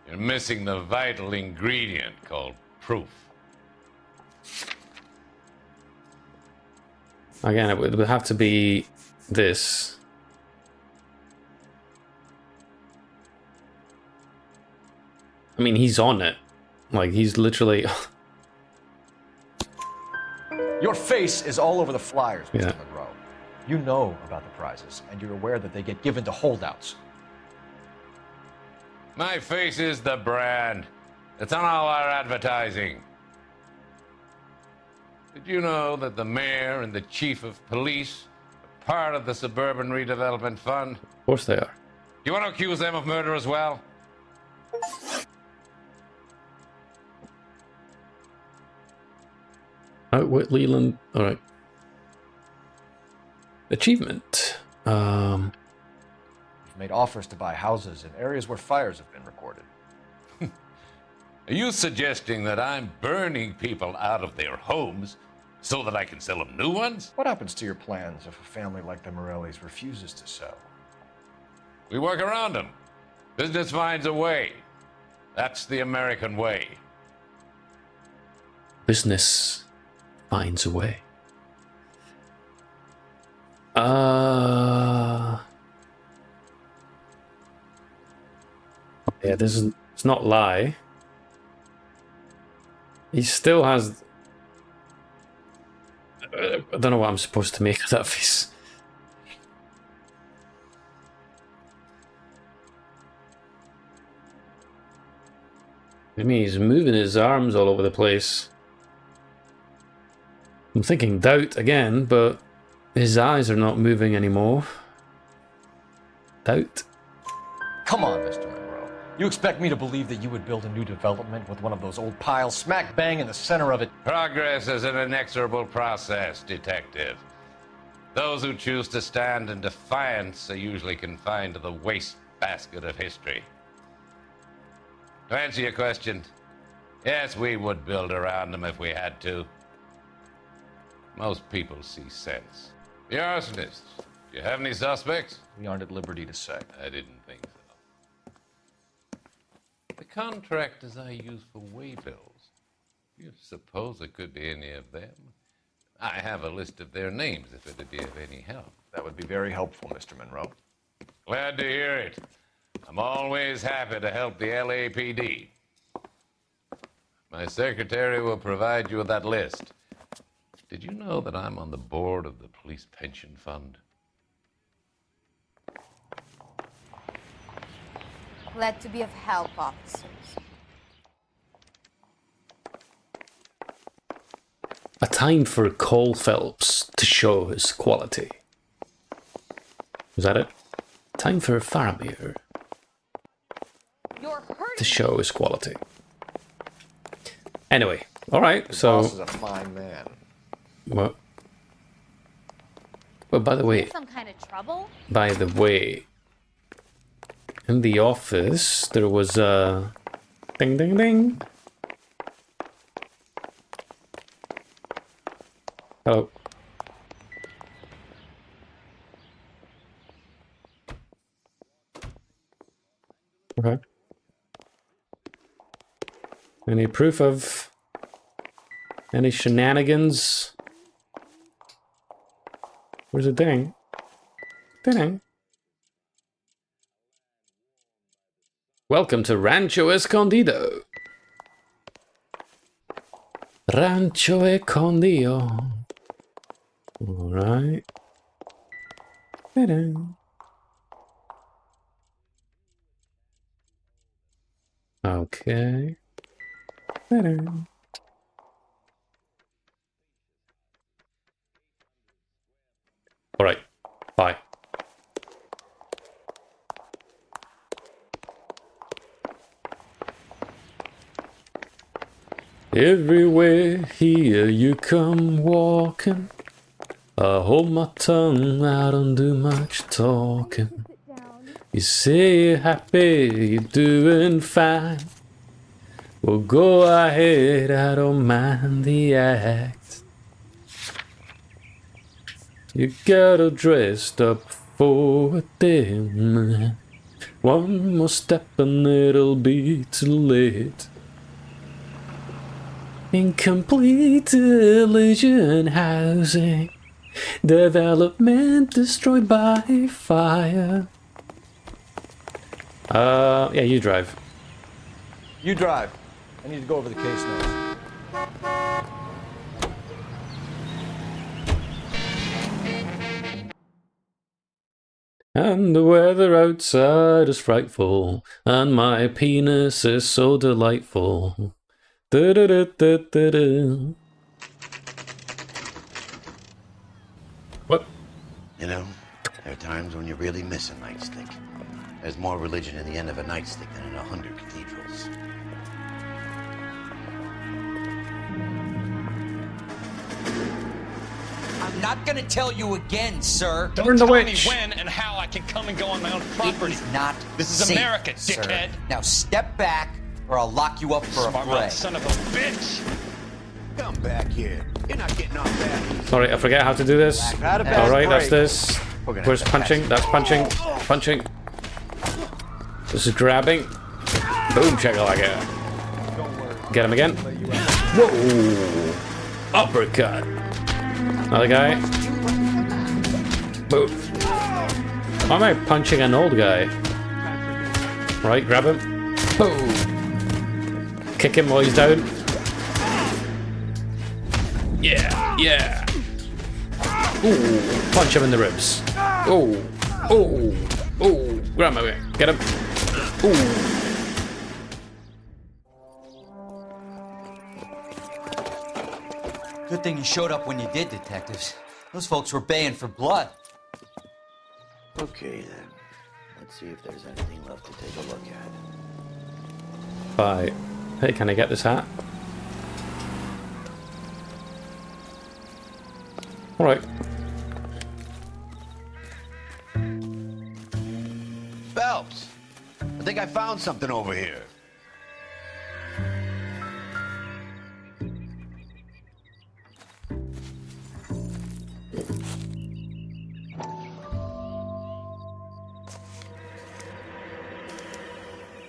S2: You're missing the vital ingredient called proof.
S1: Again, it would have to be this. I mean, he's on it. Like, he's literally...
S8: Your face is all over the flyers, Mr.
S1: Yeah.
S8: Monroe. You know about the prizes, and you're aware that they get given to holdouts.
S15: My face is the brand. It's on all our advertising. Did you know that the mayor and the chief of police are part of the Suburban Redevelopment Fund?
S1: Of course they are.
S15: You want to accuse them of murder as well?
S1: Outwit Leland. All right. Achievement.
S8: You've made offers to buy houses in areas where fires have been recorded.
S15: Are you suggesting that I'm burning people out of their homes so that I can sell them new ones?
S8: What happens to your plans if a family like the Morellis refuses to sell?
S15: We work around them. Business finds a way. That's the American way.
S1: Business finds a way. Yeah, this is, it's not lie. He still has... I don't know what I'm supposed to make of that face. I mean, he's moving his arms all over the place. I'm thinking doubt again, but his eyes are not moving anymore. Doubt.
S8: Come on, Mr. Monroe. You expect me to believe that you would build a new development with one of those old piles smack bang in the center of it?
S15: Progress is an inexorable process, Detective. Those who choose to stand in defiance are usually confined to the wastebasket of history. To answer your question, yes, we would build around them if we had to. Most people see sense. The arsonists, do you have any suspects?
S8: We aren't at liberty to say.
S15: I didn't think so. The contractors I use for waybills, do you suppose it could be any of them? I have a list of their names if it'd be of any help.
S8: That would be very helpful, Mr. Monroe.
S15: Glad to hear it. I'm always happy to help the LAPD. My secretary will provide you with that list. Did you know that I'm on the board of the Police Pension Fund?
S13: Glad to be of help, officers.
S1: A time for Cole Phelps to show his quality. Was that it? Time for Faramir to show his quality. Anyway, alright, so...
S8: boss is a fine man.
S1: What? Well, by the way...
S3: Some kind of trouble?
S1: By the way... In the office, there was a... Ding, ding, ding. Hello. Okay. Any proof of any shenanigans? Where's the ding? Ding. Welcome to Rancho Escondido. Rancho Escondido. Alright. Okay. Alright. Bye. Everywhere here you come walking. I hold my tongue, I don't do much talking. You say you're happy, you're doing fine. Well, go ahead, I don't mind the act. You got all dressed up for a dinner. One more step and it'll be too late. Incomplete Elysian housing. Development destroyed by fire. Yeah, you drive.
S8: You drive. I need to go over the case notes.
S1: And the weather outside is frightful, and my penis is so delightful. Da-da-da-da-da-da. What?
S9: You know, there are times when you really miss a nightstick. There's more religion in the end of a nightstick than in 100 cathedrals.
S18: I'm not gonna tell you again, sir.
S1: Turn the witch.
S6: When and how I can come and go on my own property.
S18: It is not
S6: This is
S18: safe,
S6: America,
S18: sir.
S6: dickhead.
S18: Now step back, or I'll lock you up for a
S6: Smart
S18: fray.
S6: mouth son of a bitch.
S9: Come back here. You're not getting off that.
S1: Sorry, I forget how to do this. Alright, that's this. Where's punching? That's punching. Punching. This is grabbing. Boom, shakalaka. Get him again. Whoa! Uppercut. Another guy. Boom. Why am I punching an old guy? Right, grab him. Boom. Kick him while he's down. Yeah, yeah. Ooh, punch him in the ribs. Oh, oh, oh. Grab him away. Get him. Ooh.
S18: Good thing you showed up when you did, detectives. Those folks were baying for blood.
S9: Okay, then. Let's see if there's anything left to take a look at.
S1: Bye. Hey, can I get this hat? Alright.
S9: Phelps! I think I found something over here.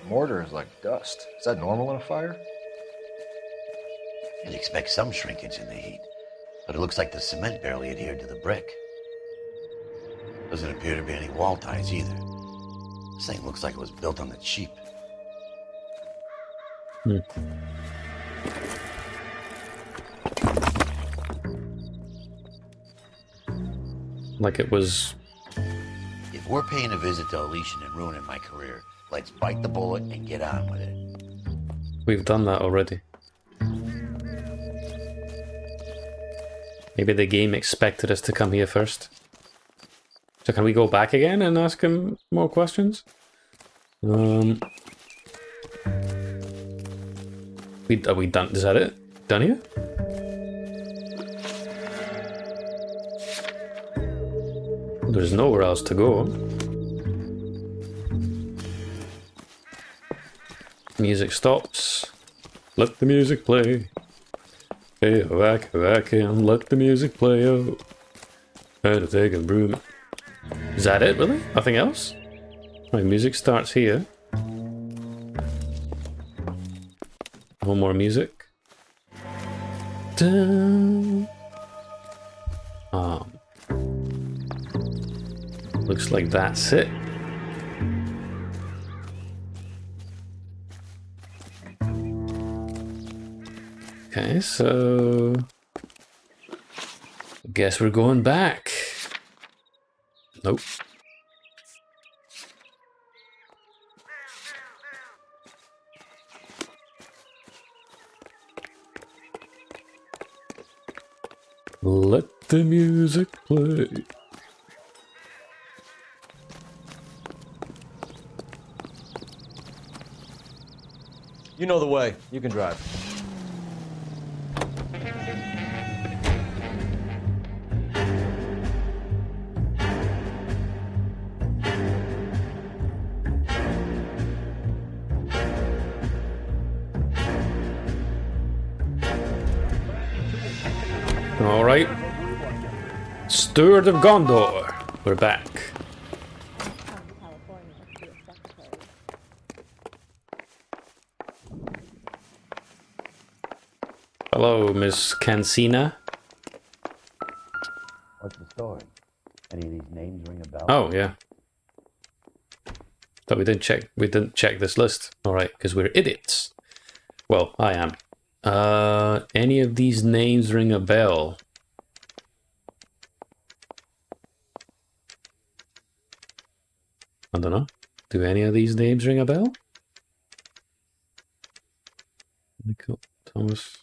S8: Mortar is like dust. Is that normal in a fire?
S9: You'd expect some shrinkage in the heat, but it looks like the cement barely adhered to the brick. Doesn't appear to be any wall ties either. This thing looks like it was built on the cheap.
S1: Like it was...
S9: If we're paying a visit to Elysian and ruining my career, let's bite the bullet and get on with it.
S1: We've done that already. Maybe the game expected us to come here first. So can we go back again and ask him more questions? Are we done? Is that it? Done here? There's nowhere else to go. Music stops. Let the music play. Hey, whack, and let the music play. Oh, had to take a broom. Is that it, really? Nothing else? Right, music starts here. No more music. Dun. Looks like that's it. Okay, so I guess we're going back. Nope. Let the music play.
S4: You know the way. You can drive.
S1: All right. Steward of Gondor. We're back. Hello, Miss Cancina.
S9: What's the story? Any of these names ring a bell?
S1: Oh, yeah. But we didn't check this list. All right, because we're idiots. Well, I am. Any of these names ring a bell? I don't know. Do any of these names ring a bell? Michael Thomas.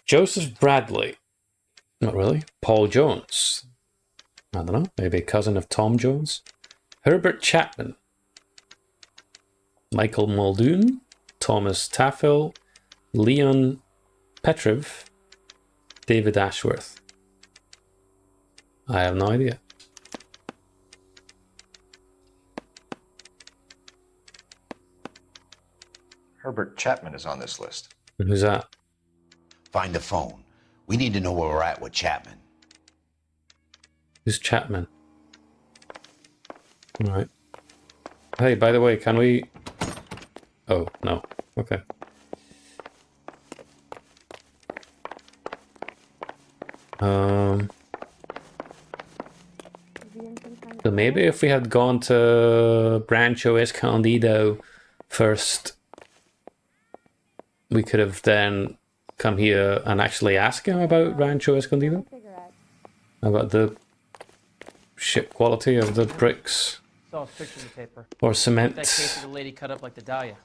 S1: Joseph Bradley. Not really. Paul Jones. I don't know. Maybe a cousin of Tom Jones. Herbert Chapman. Michael Muldoon. Thomas Taffel. Leon Petrov. David Ashworth. I have no idea.
S8: Herbert Chapman is on this list.
S1: And who's that?
S9: Find the phone. We need to know where we're at with Chapman.
S1: Who's Chapman? Alright. Hey, by the way, can we... Oh, no. Okay. So maybe if we had gone to Rancho Escondido first, we could have then come here and actually ask him about Rancho Escondido? About the ship quality of the bricks?
S19: Saw his picture in the paper.
S1: Or cement?
S19: That case of the lady cut up like the Dahlia.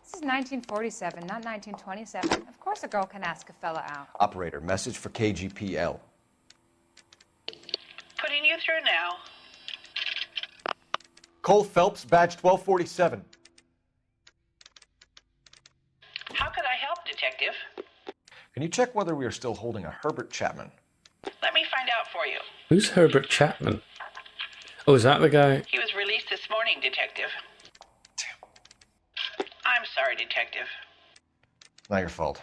S3: This is 1947, not 1927. Of course a girl can ask a fella out.
S8: Operator, message for KGPL.
S17: Putting you through now.
S8: Cole Phelps, badge 1247.
S17: How could I help, Detective?
S8: Can you check whether we are still holding a Herbert Chapman?
S17: Let me find out for you.
S1: Who's Herbert Chapman? Oh, is that the guy?
S17: He was released this morning, Detective. I'm sorry, Detective.
S8: Not your fault.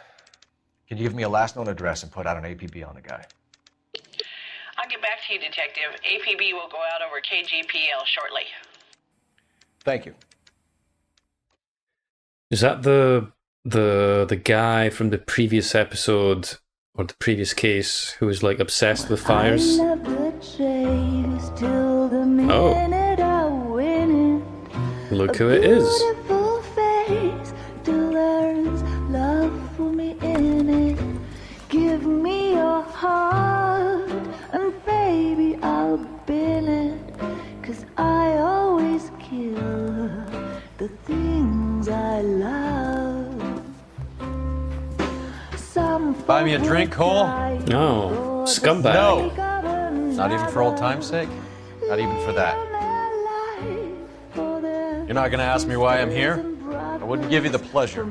S8: Can you give me a last known address and put out an APB on the guy?
S17: I'll get back to you, Detective. APB will go out over KGPL shortly.
S8: Thank you.
S1: Is that the guy from the previous episode or the previous case who was like obsessed with fires? Oh. Look who it is.
S20: Give me your heart, and baby, I'll bill it, 'cause I always kill the things I love.
S10: Buy me a drink, Cole?
S1: No. Scumbag.
S10: No. Not even for old time's sake? Not even for that. You're not gonna ask me why I'm here? I wouldn't give you the pleasure.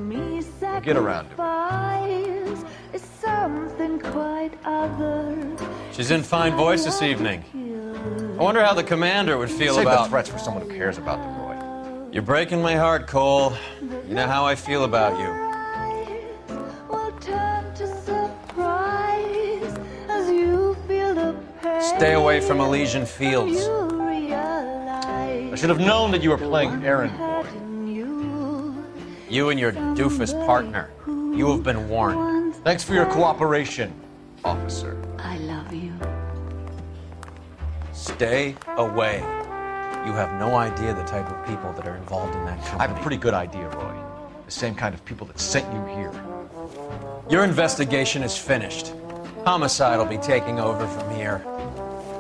S10: I'll get around to it. She's in fine voice this evening. I wonder how the commander would feel
S8: Save
S10: about...
S8: the threats for someone who cares about them, Roy.
S10: You're breaking my heart, Cole. You know how I feel about you. Stay away from Elysian Fields.
S8: I should have known that you were playing errand boy.
S10: You and your doofus partner. You have been warned.
S8: Thanks for your cooperation, officer.
S20: I love you.
S10: Stay away. You have no idea the type of people that are involved in that company.
S8: I have a pretty good idea, Roy. The same kind of people that sent you here.
S10: Your investigation is finished. Homicide will be taking over from here.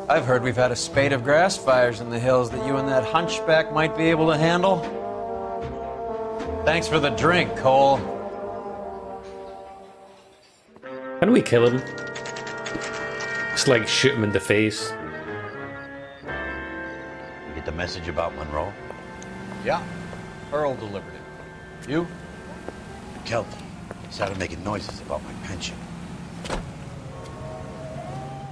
S10: I've heard we've had a spate of grass fires in the hills that you and that hunchback might be able to handle. Thanks for the drink, Cole.
S1: Can we kill him? Just like shoot him in the face.
S9: You get the message about Monroe?
S8: Yeah. Earl delivered it. You?
S9: Kelty started making noises about my pension.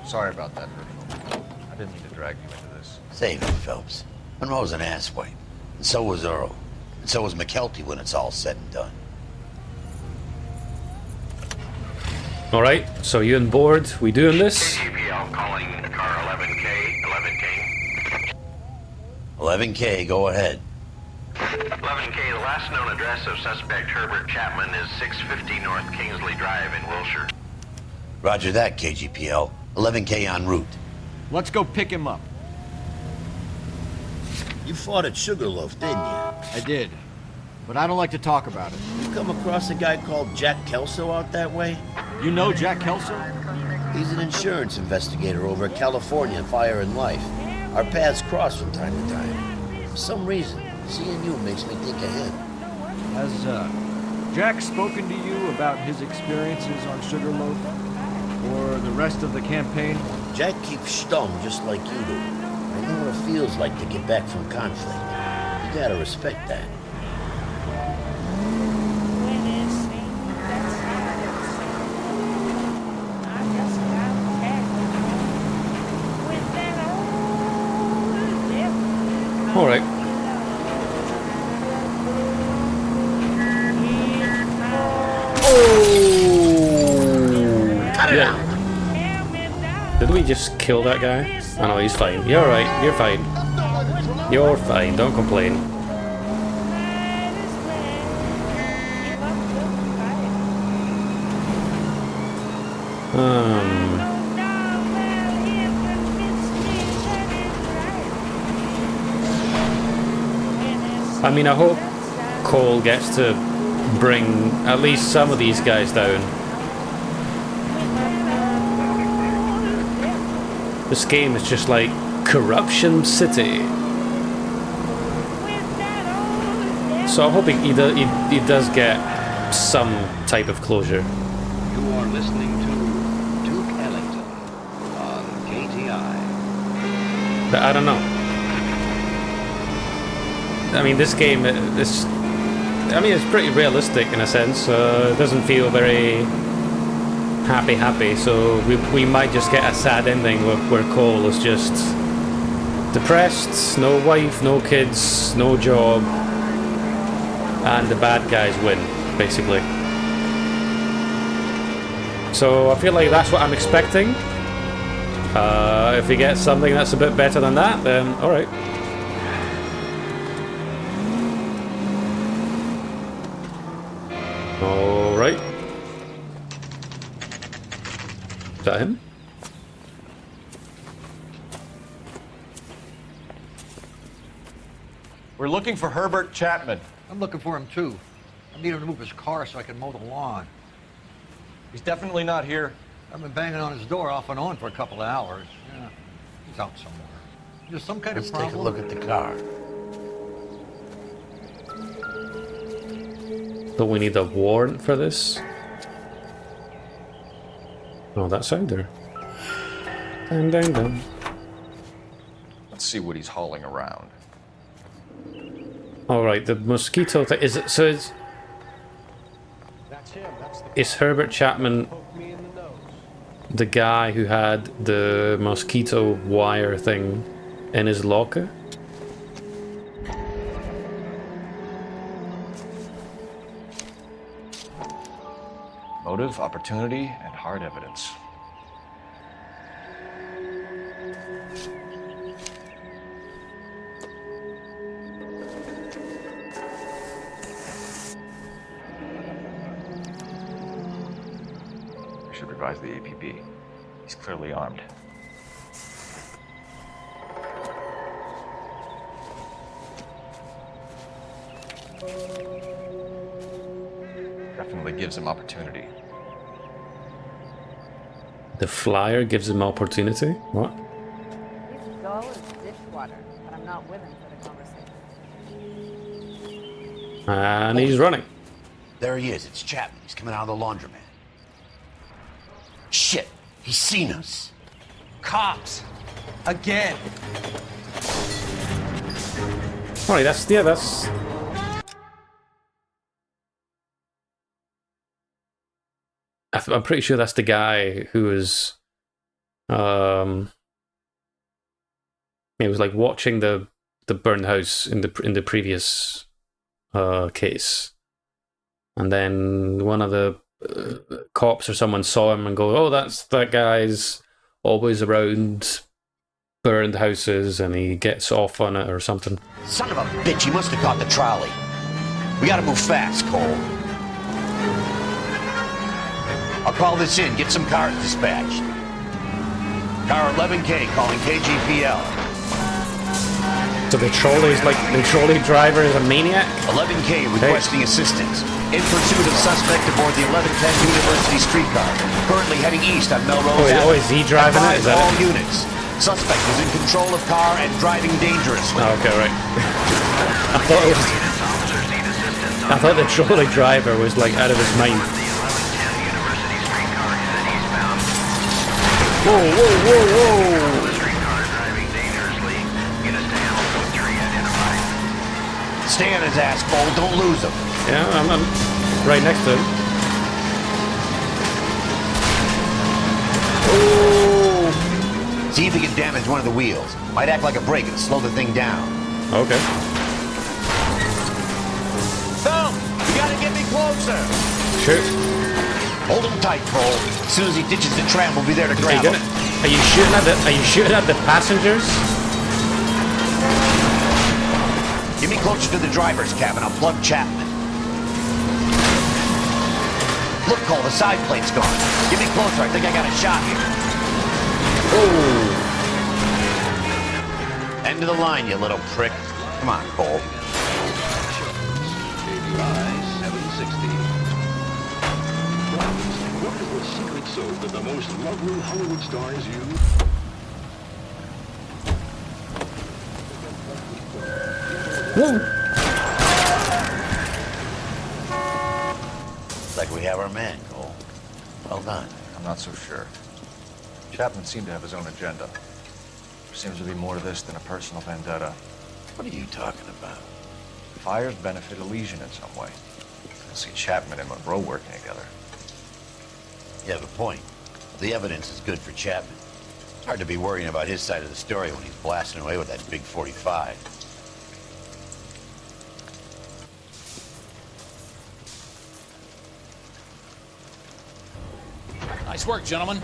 S8: Sorry about that, Virgil. I didn't mean to drag you into this.
S9: Save it, Phelps. Monroe's an asswipe. And so was Earl. And so was McKelty when it's all said and done.
S1: Alright, so you on board? We doing this?
S7: KGPL calling car 11K.
S9: 11K, go ahead.
S7: 11K, the last known address of suspect Herbert Chapman is 650 North Kingsley Drive in Wilshire.
S9: Roger that, KGPL. 11K en route.
S10: Let's go pick him up.
S9: You fought at Sugarloaf, didn't you?
S10: I did, but I don't like to talk about it.
S9: You come across a guy called Jack Kelso out that way?
S10: You know Jack Kelso?
S9: He's an insurance investigator over at California Fire and Life. Our paths cross from time to time. For some reason, seeing you makes me think ahead.
S21: Has Jack spoken to you about his experiences on Sugarloaf? Or the rest of the campaign?
S9: Jack keeps stum just like you do. I know what it feels like to get back from conflict. You gotta respect that.
S1: All right. Yeah. Did we just kill that guy? Oh no, he's fine. You're alright. You're fine. You're fine. Don't complain. I mean, I hope Cole gets to bring at least some of these guys down. This game is just like Corruption City. So I'm hoping he does get some type of closure.
S22: You are listening to Duke Ellington on KTI.
S1: But I don't know. I mean, this game, it's pretty realistic in a sense. It doesn't feel very happy, so we might just get a sad ending where Cole is just depressed, no wife, no kids, no job, and the bad guys win, basically. So I feel like that's what I'm expecting. If we get something that's a bit better than that, then alright. Alright. Is that him?
S8: We're looking for Herbert Chapman.
S11: I'm looking for him too. I need him to move his car so I can mow the lawn.
S8: He's definitely not here.
S11: I've been banging on his door off and on for a couple of hours. Yeah, he's out somewhere. There's some kind of problem.
S9: Let's take a look at the car.
S1: Do we need a warrant for this? Oh, that's out there. Dun, dun, dun.
S8: Let's see what he's hauling around.
S1: All right, the mosquito thing. Is it so? Is Herbert Chapman the guy who had the mosquito wire thing in his locker?
S8: Motive, opportunity, and hard evidence. I should revise the APB. He's clearly armed. Definitely gives him opportunity.
S1: The flyer gives him opportunity? What?
S23: He's dull as dishwater, but I'm not with him for the conversation.
S1: And he's running.
S9: There he is. It's Chapman. He's coming out of the laundromat. Shit! He's seen us.
S10: Cops! Again!
S1: Alright, that's... I'm pretty sure that's the guy who was... he was like watching the burned house in the previous case. And then one of the cops or someone saw him and go, oh, that guy's always around burned houses and he gets off on it or something.
S9: Son of a bitch, he must have caught the trolley. We gotta move fast, Cole. I'll call this in, get some cars dispatched. Car 11K calling KGPL.
S1: So the trolley driver is a maniac?
S9: 11K requesting assistance. In pursuit of suspect aboard the 1110 University streetcar. Currently heading east on Melrose Avenue.
S1: Oh, is he driving it? Is that
S9: all
S1: it?
S9: units. Suspect was in control of car and driving dangerously.
S1: Oh, okay, right. I thought the trolley driver was like out of his mind.
S9: Whoa, whoa, whoa, whoa! Stay on his ass, Cole. Don't lose him.
S1: Yeah, I'm right next to him.
S9: Oh! See if he can damage one of the wheels. Might act like a brake and slow the thing down.
S1: Okay.
S9: Phil, you gotta get me closer.
S1: Sure.
S9: Hold him tight, Cole. As soon as he ditches the tram, we'll be there to grab him.
S1: Are you shooting at the passengers?
S9: Get me closer to the driver's cabin. I'll plug Chapman. Look, Cole, the side plate's gone. Get me closer. I think I got a shot here. Oh! End of the line, you little prick. Come on, Cole.
S22: What is the secret soap that the most lovely Hollywood stars use?
S9: Looks like we have our man, Cole. Well done.
S8: I'm not so sure. Chapman seemed to have his own agenda. There seems to be more to this than a personal vendetta.
S9: What are you talking about?
S8: Fires benefit Elysian in some way. I see Chapman and Monroe working together.
S9: You have a point. The evidence is good for Chapman. It's hard to be worrying about his side of the story when he's blasting away with that big 45.
S2: Nice work, gentlemen.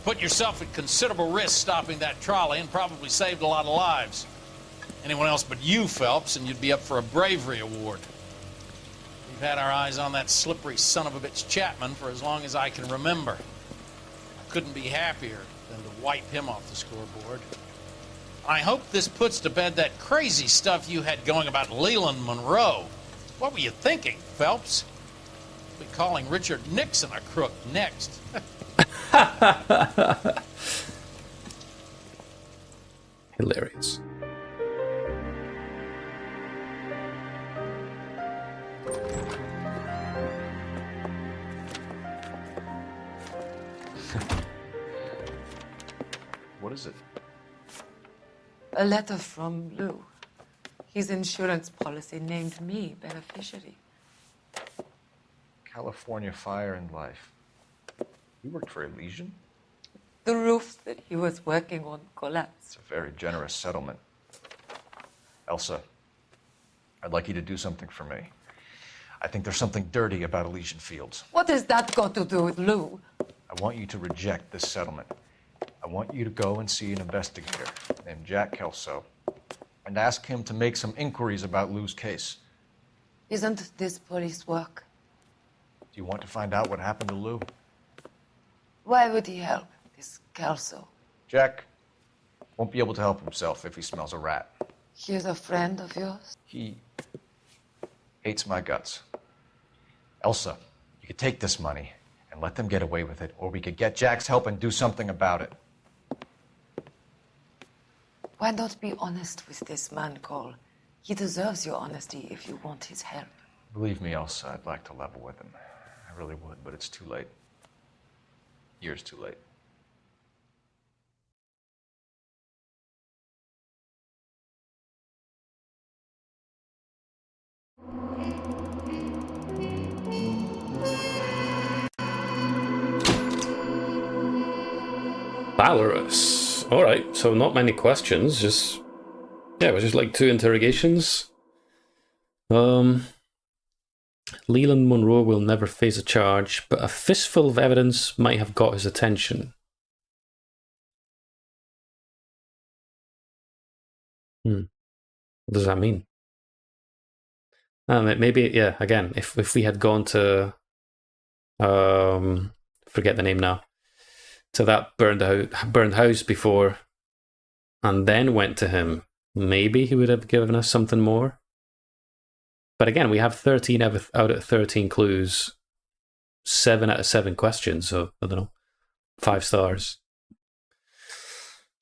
S2: Put yourself at considerable risk stopping that trolley and probably saved a lot of lives. Anyone else but you, Phelps, and you'd be up for a bravery award. We've had our eyes on that slippery son of a bitch Chapman for as long as I can remember. I couldn't be happier than to wipe him off the scoreboard. I hope this puts to bed that crazy stuff you had going about Leland Monroe. What were you thinking, Phelps? We'll be calling Richard Nixon a crook next.
S1: Hilarious.
S8: What is it?
S12: A letter from Lou. His insurance policy named me beneficiary.
S8: California Fire and Life. You worked for Elysian?
S12: The roof that he was working on collapsed.
S8: It's a very generous settlement. Elsa, I'd like you to do something for me. I think there's something dirty about Elysian Fields.
S12: What has that got to do with Lou?
S8: I want you to reject this settlement. I want you to go and see an investigator named Jack Kelso and ask him to make some inquiries about Lou's case.
S12: Isn't this police work?
S8: Do you want to find out what happened to Lou?
S12: Why would he help, this Kelso?
S8: Jack won't be able to help himself if he smells a rat.
S12: He's a friend of yours?
S8: He hates my guts. Elsa, you could take this money and let them get away with it, or we could get Jack's help and do something about it.
S12: Why not be honest with this man, Cole? He deserves your honesty if you want his help.
S8: Believe me, Elsa, I'd like to level with him. I really would, but it's too late. Years too late.
S1: Valorous. Alright, so not many questions, just... Yeah, it was just like 2 interrogations. Leland Monroe will never face a charge, but a fistful of evidence might have got his attention. What does that mean? Maybe, yeah, again, if we had gone to... forget the name now. To that burned house before, and then went to him, maybe he would have given us something more. But again, we have 13 out of 13 clues, 7 out of 7 questions, so I don't know, 5 stars.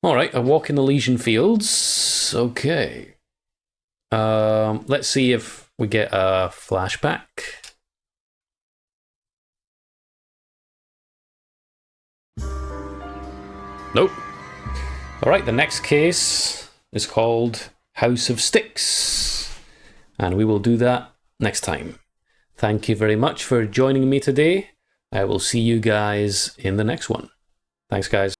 S1: Alright, a walk in the Elysian fields. Okay. Let's see if we get a flashback. Nope. Alright, the next case is called House of Sticks. And we will do that next time. Thank you very much for joining me today. I will see you guys in the next one. Thanks, guys.